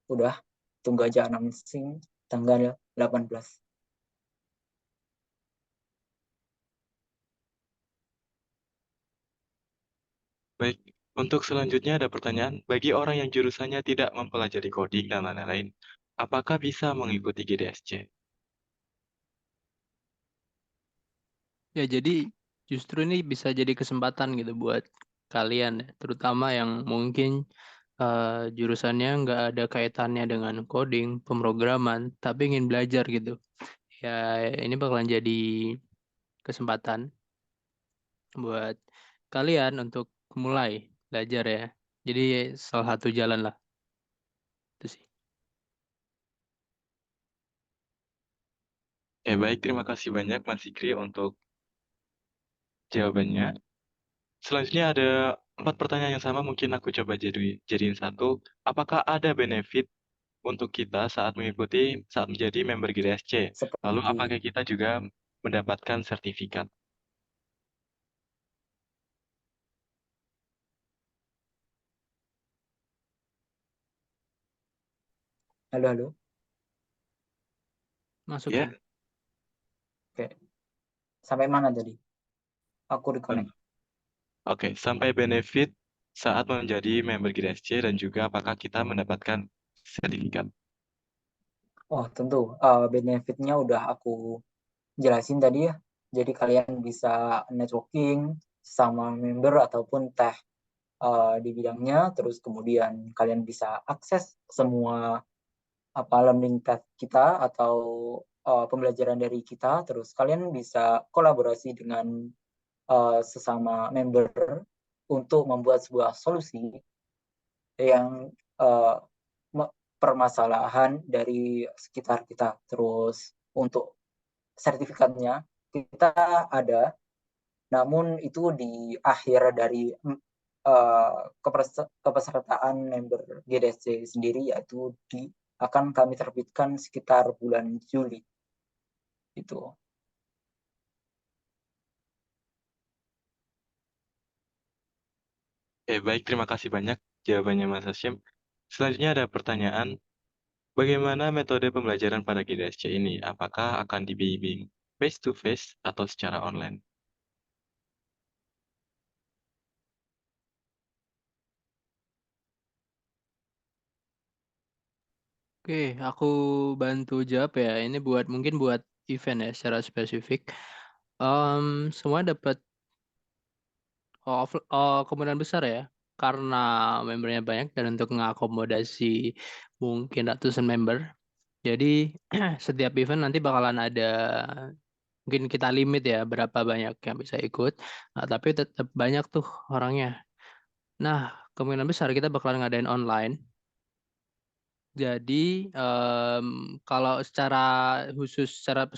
udah tunggu aja announcing tanggal 18. Baik, untuk selanjutnya ada pertanyaan, bagi orang yang jurusannya tidak mempelajari coding dan lain-lain, apakah bisa mengikuti GDSC? Ya, jadi justru ini bisa jadi kesempatan gitu buat kalian, ya, terutama yang mungkin jurusannya nggak ada kaitannya dengan coding, pemrograman, tapi ingin belajar gitu. Ya, ini bakalan jadi kesempatan buat kalian untuk mulai belajar ya. Jadi salah satu jalan lah. Itu sih. Ya baik, terima kasih banyak Mas Zikri untuk jawabannya. Selanjutnya ada 4 pertanyaan yang sama, mungkin aku coba jadiin satu. Apakah ada benefit untuk kita saat menjadi member GDSC? Lalu Seperti apakah kita juga mendapatkan sertifikat? halo halo. Masuk Ya, Kim. Oke. Sampai mana tadi? Aku reconnect. oke. Sampai benefit saat menjadi member GDSC dan juga apakah kita mendapatkan sertifikat? Oh, tentu. Benefitnya udah aku jelasin tadi ya. Jadi kalian bisa networking sama member ataupun teh di bidangnya. Terus kemudian kalian bisa akses semua learning path kita atau pembelajaran dari kita. Terus kalian bisa kolaborasi dengan sesama member untuk membuat sebuah solusi yang permasalahan dari sekitar kita. Terus untuk sertifikatnya kita ada, namun itu di akhir dari kepesertaan member GDSC sendiri, yaitu akan kami terbitkan sekitar bulan Juli. Itu. Baik, terima kasih banyak jawabannya Mas Hashim. Selanjutnya ada pertanyaan, bagaimana metode pembelajaran pada GDSC ini? Apakah akan dibimbing face to face atau secara online? Oke, aku bantu jawab ya. Ini mungkin buat event ya secara spesifik. Semua dapat kemungkinan besar ya, karena membernya banyak dan untuk mengakomodasi mungkin ratusan member. Jadi setiap event nanti bakalan ada, mungkin kita limit ya berapa banyak yang bisa ikut. Nah, tapi tetap banyak tuh orangnya. Nah, kemungkinan besar kita bakalan ngadain online. Jadi kalau secara khusus secara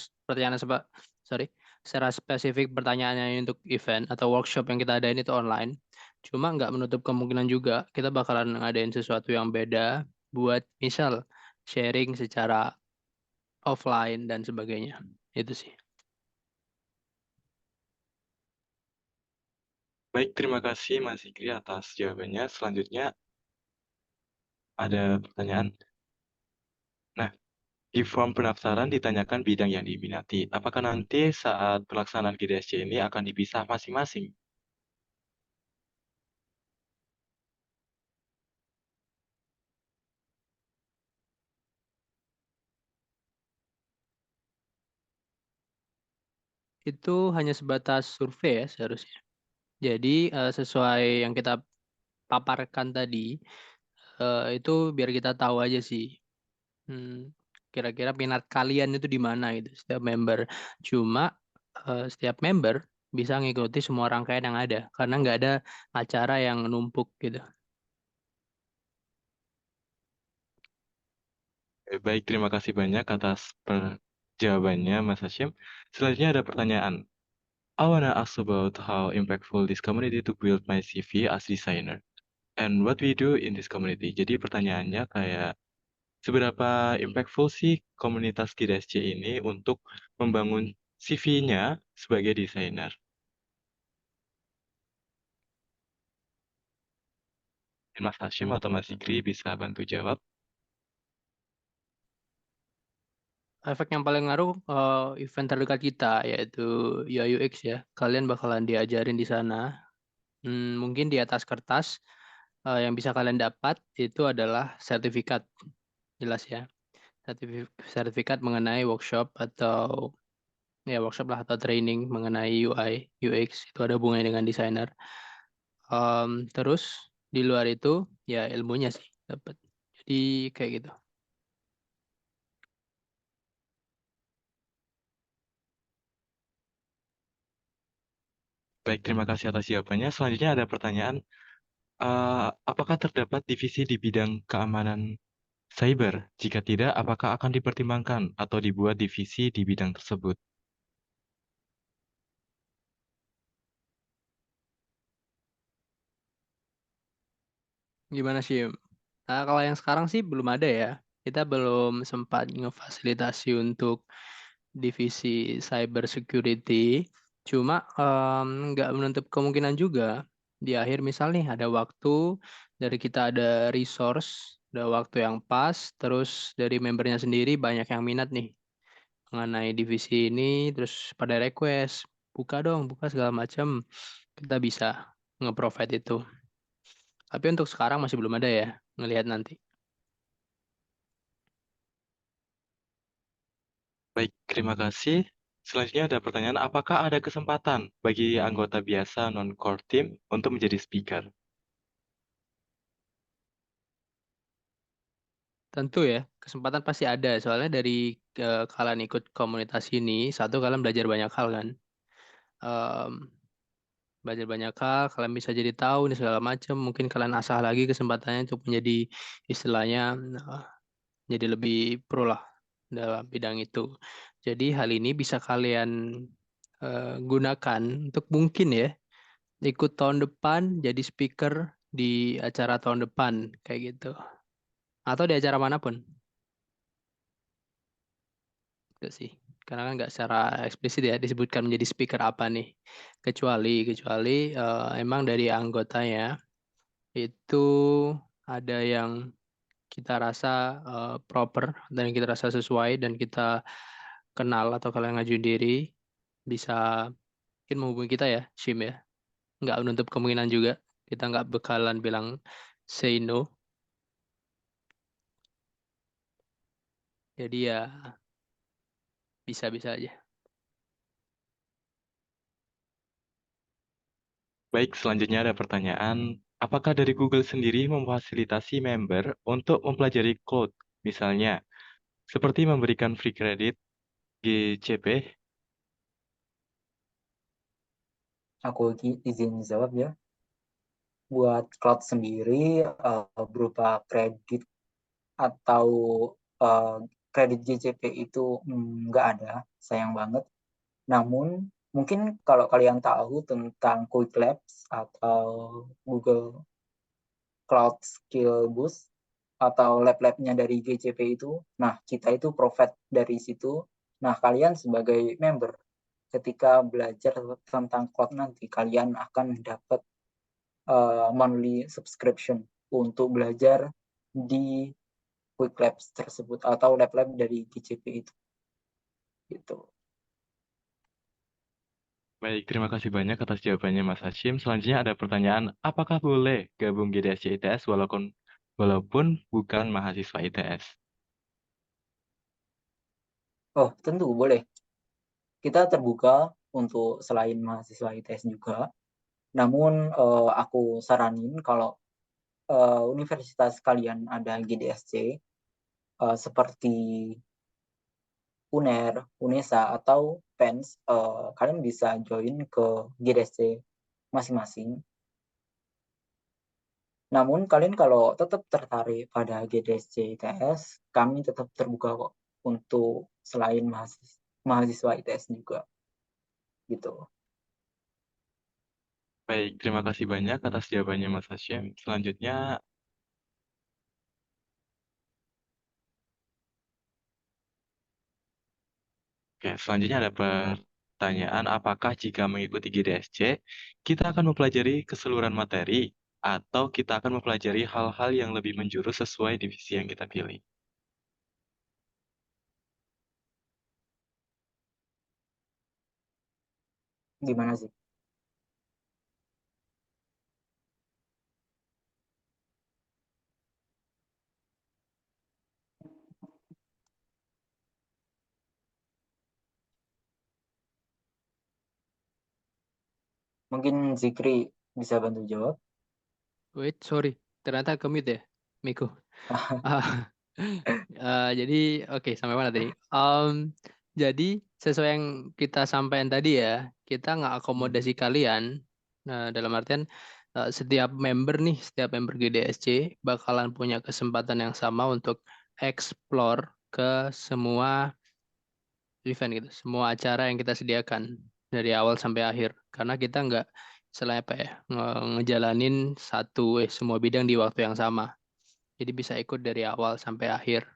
spesifik pertanyaannya untuk event atau workshop yang kita adain itu online. Cuma nggak menutup kemungkinan juga kita bakalan ngadain sesuatu yang beda buat misal sharing secara offline dan sebagainya. Itu sih. Baik, terima kasih Mas Ikri atas jawabannya. Selanjutnya ada pertanyaan. Nah, di form pendaftaran ditanyakan bidang yang diminati. Apakah nanti saat pelaksanaan GDSC ini akan dipisah masing-masing? Itu hanya sebatas survei ya seharusnya. Jadi sesuai yang kita paparkan tadi, itu biar kita tahu aja sih. Kira-kira minat kalian itu di mana gitu, setiap member. Cuma setiap member bisa ngikuti semua rangkaian yang ada, karena nggak ada acara yang numpuk gitu. Baik, terima kasih banyak atas jawabannya Mas Hashim. Selanjutnya ada pertanyaan. I wanna ask about how impactful this community to build my CV as designer and what we do in this community. Jadi pertanyaannya kayak seberapa impactful sih komunitas GDSC ini untuk membangun CV-nya sebagai desainer? Mas Hashim atau Mas Zikri bisa bantu jawab. Efek yang paling ngaruh event terdekat kita yaitu UI UX ya. Kalian bakalan diajarin di sana. Mungkin di atas kertas yang bisa kalian dapat itu adalah sertifikat, jelas ya. Sertifikat mengenai workshop atau workshop lah atau training mengenai UI UX, itu ada hubungannya dengan desainer. Terus di luar itu ya ilmunya sih dapat. Jadi kayak gitu. Baik, terima kasih atas jawabannya. Selanjutnya ada pertanyaan, apakah terdapat divisi di bidang keamanan cyber? Jika tidak, apakah akan dipertimbangkan atau dibuat divisi di bidang tersebut? Gimana sih? Nah, kalau yang sekarang sih belum ada ya. kita belum sempat ngefasilitasi untuk divisi cyber security. Cuma nggak menutup kemungkinan juga di akhir misal nih ada waktu dari kita ada resource, ada waktu yang pas, terus dari membernya sendiri banyak yang minat nih mengenai divisi ini, terus pada request buka dong, buka segala macam, kita bisa nge-provide itu. Tapi untuk sekarang masih belum ada ya, ngelihat nanti. Baik, terima kasih. Selanjutnya ada pertanyaan, apakah ada kesempatan bagi anggota biasa non-core team untuk menjadi speaker? Tentu ya, kesempatan pasti ada. Soalnya dari kalian ikut komunitas ini, satu kalian belajar banyak hal kan. Em, Belajar banyak hal, kalian bisa jadi tahu nih segala macam. Mungkin kalian asah lagi kesempatannya untuk menjadi istilahnya jadi lebih pro lah dalam bidang itu. Jadi hal ini bisa kalian gunakan untuk mungkin ya ikut tahun depan jadi speaker di acara tahun depan kayak gitu. Atau di acara manapun. Itu sih. Karena kan nggak secara eksplisit ya disebutkan menjadi speaker apa nih. Kecuali emang dari anggotanya itu ada yang kita rasa proper dan kita rasa sesuai dan kita kenal atau kalian ngajuin diri bisa mungkin menghubungi kita ya, Shim ya. Nggak menutup kemungkinan juga. Kita nggak bakalan bilang say no. Jadi ya bisa-bisa aja. Baik, selanjutnya ada pertanyaan, apakah dari Google sendiri memfasilitasi member untuk mempelajari cloud, misalnya seperti memberikan free credit GCP? Aku izin jawab ya. Buat cloud sendiri berupa kredit atau kredit GCP itu nggak ada, sayang banget. Namun mungkin kalau kalian tahu tentang Quick Labs atau Google Cloud Skill Boost atau lab-labnya dari GCP itu, nah kita itu provide dari situ. Nah kalian sebagai member ketika belajar tentang cloud nanti kalian akan dapat monthly subscription untuk belajar di Quick Labs tersebut atau lab-lab dari GCP itu. Gitu. Baik, terima kasih banyak atas jawabannya Mas Hashim. Selanjutnya ada pertanyaan, apakah boleh gabung GDSC ITS walaupun bukan mahasiswa ITS? Oh, tentu boleh. Kita terbuka untuk selain mahasiswa ITS juga. Namun aku saranin kalau universitas kalian ada GDSC seperti UNER, UNESA atau PENS, kalian bisa join ke GDSC masing-masing. Namun kalian kalau tetap tertarik pada GDSC ITS, kami tetap terbuka kok untuk selain mahasiswa ITS juga. Gitu. Baik, terima kasih banyak atas jawabannya Mas Hashim. Selanjutnya, ada pertanyaan, apakah jika mengikuti GDSC, kita akan mempelajari keseluruhan materi atau kita akan mempelajari hal-hal yang lebih menjurus sesuai divisi yang kita pilih? Gimana sih? Mungkin Zikri bisa bantu jawab. Wait, sorry. Ternyata ke-mute ya, Miko. Jadi, oke, sampai mana tadi? Jadi, sesuai yang kita sampaikan tadi ya, kita nggak akomodasi kalian. Nah, dalam artian, setiap member GDSC bakalan punya kesempatan yang sama untuk explore ke semua event gitu, semua acara yang kita sediakan dari awal sampai akhir. Karena kita nggak selain apa ya, ngejalanin semua bidang di waktu yang sama. Jadi bisa ikut dari awal sampai akhir.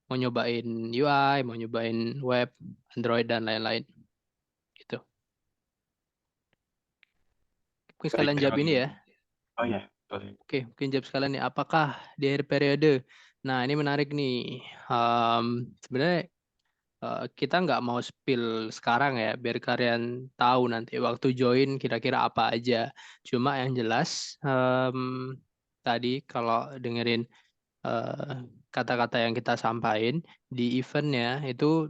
mau nyobain UI, mau nyobain web, Android dan lain-lain. Gitu. Mungkin Baik, sekalian terima jawab ini kasih. ya. Oh ya, boleh. Oke, mungkin jawab sekalian nih. Apakah di akhir periode? Nah, ini menarik nih. Sebenarnya kita nggak mau spill sekarang ya, biar kalian tahu nanti waktu join kira-kira apa aja. Cuma yang jelas tadi kalau dengerin eh, kata-kata yang kita sampaikan di eventnya itu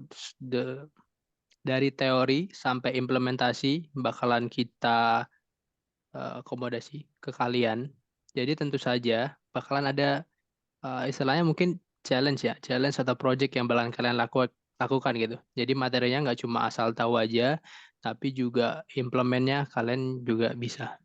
dari teori sampai implementasi bakalan kita akomodasi ke kalian. Jadi tentu saja bakalan ada istilahnya mungkin challenge ya, challenge atau project yang bakalan kalian lakukan gitu. Jadi materinya nggak cuma asal tahu aja, tapi juga implementnya kalian juga bisa.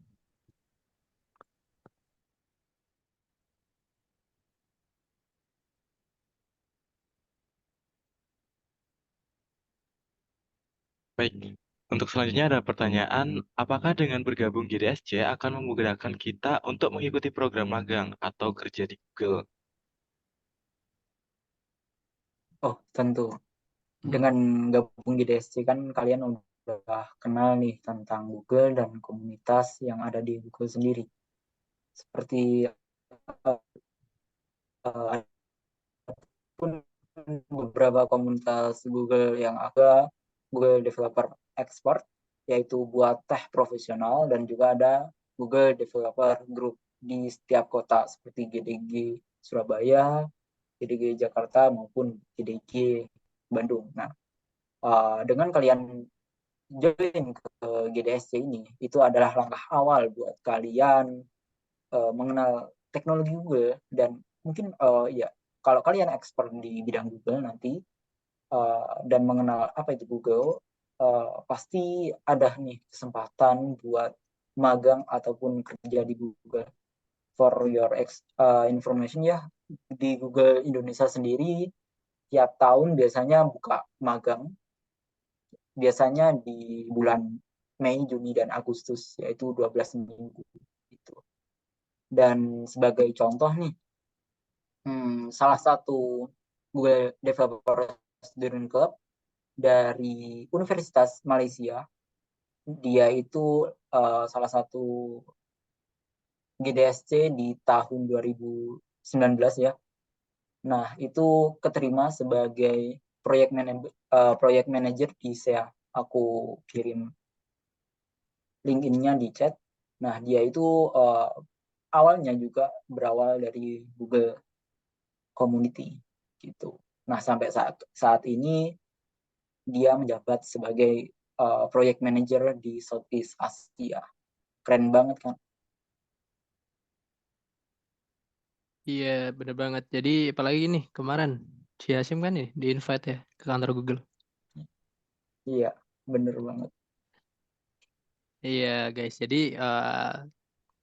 Baik, untuk selanjutnya ada pertanyaan, apakah dengan bergabung GDSC akan memudahkan kita untuk mengikuti program magang atau kerja di Google? Oh, tentu. Dengan gabung di DSC kan kalian udah kenal nih tentang Google dan komunitas yang ada di Google sendiri. Seperti pun beberapa komunitas Google yang ada, Google Developer Expert, yaitu buat tech profesional, dan juga ada Google Developer Group di setiap kota seperti GDG Surabaya, GDG Jakarta, maupun GDG Bandung. Nah, dengan kalian join ke GDSC ini, itu adalah langkah awal buat kalian mengenal teknologi Google, dan mungkin ya kalau kalian expert di bidang Google nanti dan mengenal apa itu Google, pasti ada nih kesempatan buat magang ataupun kerja di Google. For your information ya, di Google Indonesia sendiri tiap tahun biasanya buka magang, biasanya di bulan Mei, Juni, dan Agustus, yaitu 12 minggu. Gitu. Dan sebagai contoh nih, salah satu Google Developer Student Club dari Universitas Malaysia, dia itu salah satu GDSC di tahun 2019 ya. Nah, itu keterima sebagai project manager di SEA. Aku kirim LinkedIn-nya di chat. Nah, dia itu awalnya juga berawal dari Google Community gitu. Nah, sampai saat ini dia menjabat sebagai project manager di Southeast Asia. Keren banget kan? Iya, bener banget. Jadi apalagi nih kemarin si Hasim kan nih di invite ya ke kantor Google. Iya, bener banget. Iya guys, jadi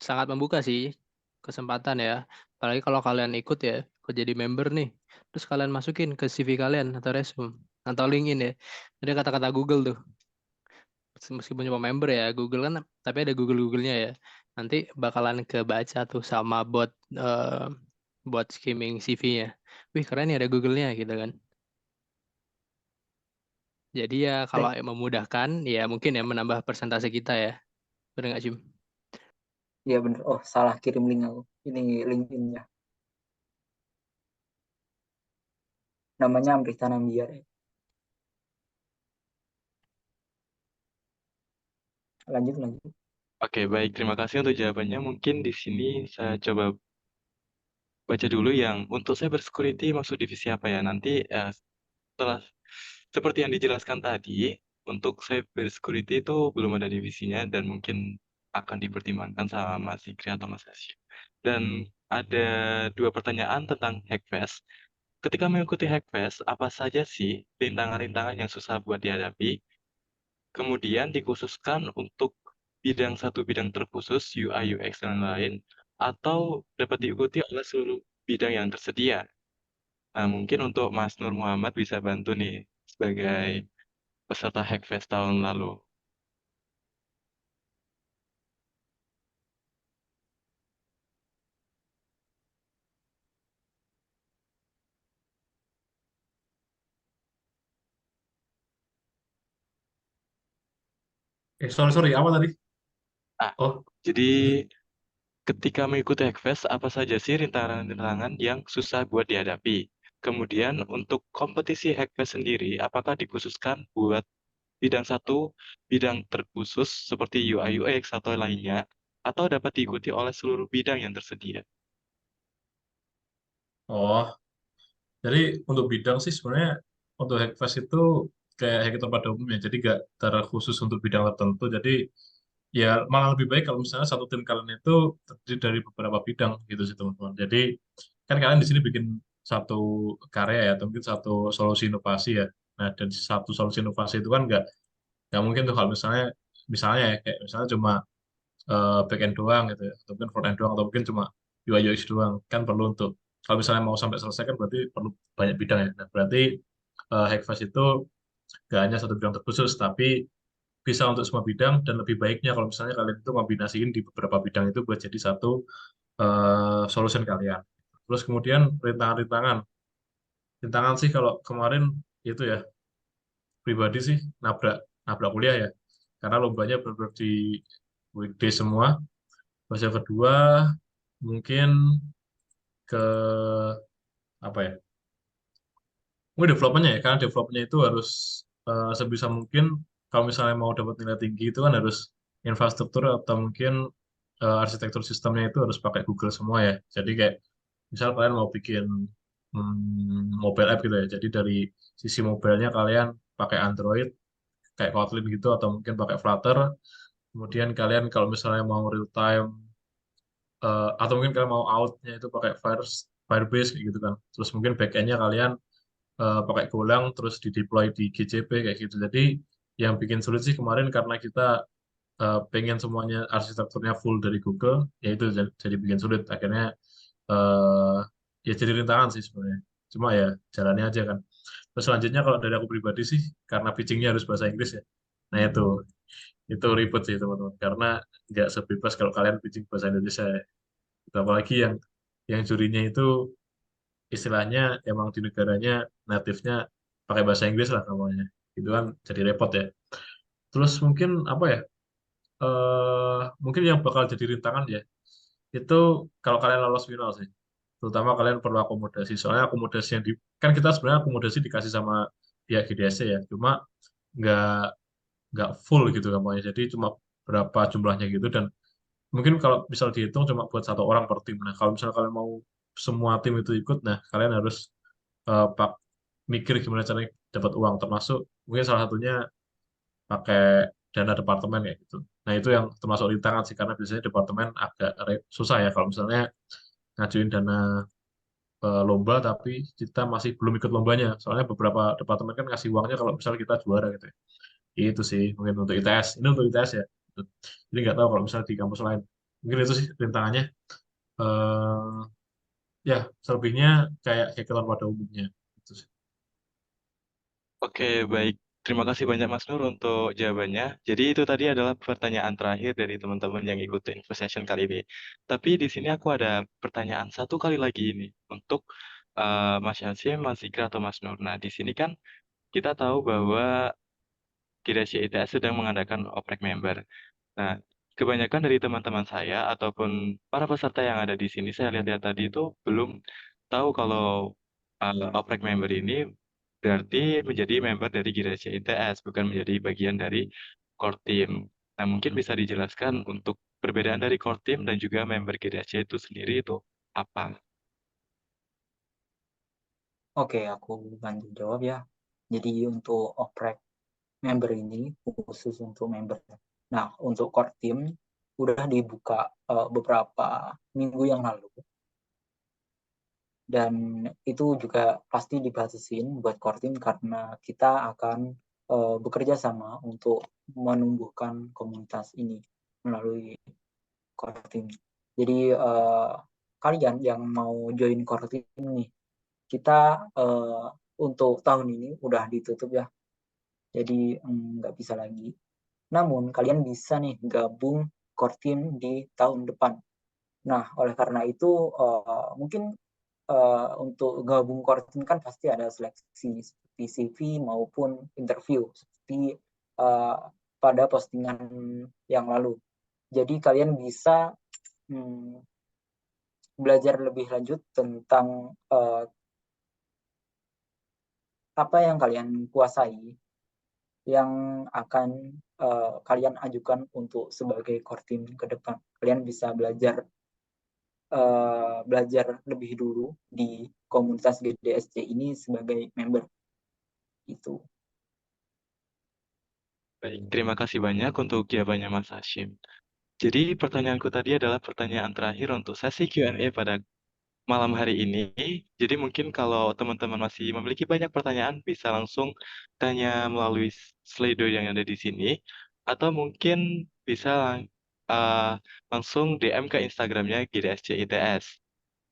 sangat membuka sih kesempatan ya. Apalagi kalau kalian ikut ya, ikut jadi member nih. Terus kalian masukin ke CV kalian atau resume atau LinkedIn ya. Ada kata-kata Google tuh. Meskipun cuma member ya, Google kan tapi ada Google-nya ya. Nanti bakalan kebaca tuh sama bot skimming CV-nya. Wih, keren ya ada Google-nya gitu kan. Jadi ya kalau memudahkan ya mungkin ya menambah persentase kita ya. Benar nggak, Jim? Iya bener. Oh, salah kirim link aku. Ini LinkedIn-nya. Namanya Amrita Nambiar ya. Lanjut. Oke, baik. Terima kasih untuk jawabannya. Mungkin di sini saya coba baca dulu yang untuk cyber security maksud divisi apa ya. Nanti setelah seperti yang dijelaskan tadi, untuk cyber security itu belum ada divisinya dan mungkin akan dipertimbangkan sama Mas Zikri atau Mas Hasyim. Dan ada dua pertanyaan tentang Hackfest. Ketika mengikuti Hackfest, apa saja sih rintangan-rintangan yang susah buat dihadapi? Kemudian dikhususkan untuk satu bidang terkhusus, UI, UX, dan lain, atau dapat diikuti oleh seluruh bidang yang tersedia. Nah, mungkin untuk Mas Nur Muhammad bisa bantu nih sebagai peserta Hackfest tahun lalu. Sorry, apa tadi? Ah, Oh, jadi ketika mengikuti Hackfest, apa saja sih rintangan-rintangan yang susah buat dihadapi? Kemudian untuk kompetisi Hackfest sendiri, apakah dikhususkan buat bidang satu, bidang terkhusus seperti UI UX atau lainnya, atau dapat diikuti oleh seluruh bidang yang tersedia? oh, jadi untuk bidang sih sebenarnya untuk Hackfest itu kayak hackathon pada umumnya, jadi nggak terkhusus untuk bidang tertentu. Jadi ya malah lebih baik kalau misalnya satu tim kalian itu terdiri dari beberapa bidang gitu sih teman-teman. Jadi kan kalian di sini bikin satu karya ya, atau mungkin satu solusi inovasi ya. Nah, dan satu solusi inovasi itu kan nggak mungkin tuh kalau misalnya ya kayak misalnya cuma back end doang gitu ya, atau mungkin front end doang, atau mungkin cuma UI UX doang, kan perlu untuk kalau misalnya mau sampai selesai kan berarti perlu banyak bidang ya. Nah, berarti Hackfest itu gak hanya satu bidang terkhusus, tapi bisa untuk semua bidang, dan lebih baiknya kalau misalnya kalian itu kombinasiin di beberapa bidang itu buat jadi satu solution kalian. Terus kemudian rintangan sih kalau kemarin itu ya pribadi sih nabrak nabrak kuliah ya, karena lombanya benar-benar di weekday semua. Terus yang kedua mungkin ke apa ya? Mungkin developmentnya ya, karena developmentnya itu harus sebisa mungkin kalau misalnya mau dapat nilai tinggi itu kan harus infrastruktur atau mungkin arsitektur sistemnya itu harus pakai Google semua ya. Jadi kayak misal kalian mau bikin mobile app gitu ya. Jadi dari sisi mobilenya kalian pakai Android kayak Kotlin gitu, atau mungkin pakai Flutter. Kemudian kalian kalau misalnya mau real time atau mungkin kalian mau outnya itu pakai Firebase kayak gitu kan. Terus mungkin backendnya kalian pakai Golang terus di deploy di GCP kayak gitu. Jadi yang bikin sulit sih kemarin karena kita pengen semuanya arsitekturnya full dari Google, ya itu jadi bikin sulit. Akhirnya eh ya jadi rintangan sih sebenarnya. Cuma ya jalannya aja kan. Terus selanjutnya kalau dari aku pribadi sih karena pitchingnya harus bahasa Inggris ya. Nah itu ribet sih teman-teman karena nggak sebebas kalau kalian pitching bahasa Indonesia ya. Apalagi yang jurinya itu istilahnya emang di negaranya native-nya pakai bahasa Inggris lah namanya. Itu kan jadi repot ya. Terus mungkin apa ya? Mungkin yang bakal jadi rintangan ya. Itu kalau kalian lolos final sih. Terutama kalian perlu akomodasi. Soalnya akomodasi yang kan kita sebenarnya akomodasi dikasih sama pihak GDSC ya. Cuma nggak nggak full gitu namanya. Jadi cuma berapa jumlahnya gitu, dan mungkin kalau misal dihitung cuma buat satu orang per tim. Nah, kalau misalnya kalian mau semua tim itu ikut, nah kalian harus pak mikir gimana caranya dapat uang, termasuk mungkin salah satunya pakai dana departemen ya gitu. Nah, itu yang termasuk rintangan sih karena biasanya departemen agak susah ya kalau misalnya ngajuin dana lomba tapi kita masih belum ikut lombanya. Soalnya beberapa departemen kan ngasih uangnya kalau misalnya kita juara gitu ya. Itu sih mungkin untuk ITS. Ini untuk ITS ya. Jadi nggak tahu kalau misalnya di kampus lain. Mungkin itu sih rintangannya. eh Ya, selebihnya kayak hackathon pada umumnya. Gitu sih. Oke, baik. Terima kasih banyak Mas Nur untuk jawabannya. Jadi itu tadi adalah pertanyaan terakhir dari teman-teman yang ikutin Info Session kali ini. Tapi di sini aku ada pertanyaan satu kali lagi ini untuk Mas Yasim, Mas Ikra, atau Mas Nur. Nah, di sini kan kita tahu bahwa Kidashi ITS sedang mengadakan oprek member. Nah, kebanyakan dari teman-teman saya ataupun para peserta yang ada di sini, saya lihat-lihat tadi itu belum tahu kalau oprek member ini berarti menjadi member dari Kidashi ITS, bukan menjadi bagian dari core team. Nah, mungkin bisa dijelaskan untuk perbedaan dari core team dan juga member Kidashi itu sendiri itu apa? Oke, aku bantu jawab ya. Jadi untuk oprek member ini khusus untuk member. Nah, untuk core team udah dibuka beberapa minggu yang lalu. Dan itu juga pasti dibatasin buat core team karena kita akan bekerja sama untuk menumbuhkan komunitas ini melalui core team. Jadi kalian yang mau join core team nih, kita untuk tahun ini udah ditutup ya. Jadi nggak bisa lagi. Namun kalian bisa nih gabung core team di tahun depan. Nah, oleh karena itu mungkin untuk gabung core team kan pasti ada seleksi seperti CV maupun interview. Seperti pada postingan yang lalu. Jadi kalian bisa belajar lebih lanjut tentang apa yang kalian kuasai, yang akan kalian ajukan untuk sebagai core team ke depan. Kalian bisa belajar lebih dulu di komunitas GDSC ini sebagai member. Itu. Baik, terima kasih banyak untuk jawabannya Mas Hashim. Jadi pertanyaanku tadi adalah pertanyaan terakhir untuk sesi Q&A pada malam hari ini. Jadi mungkin kalau teman-teman masih memiliki banyak pertanyaan, bisa langsung tanya melalui Slido yang ada di sini, atau mungkin bisa langsung DM ke Instagramnya GDSC ITS.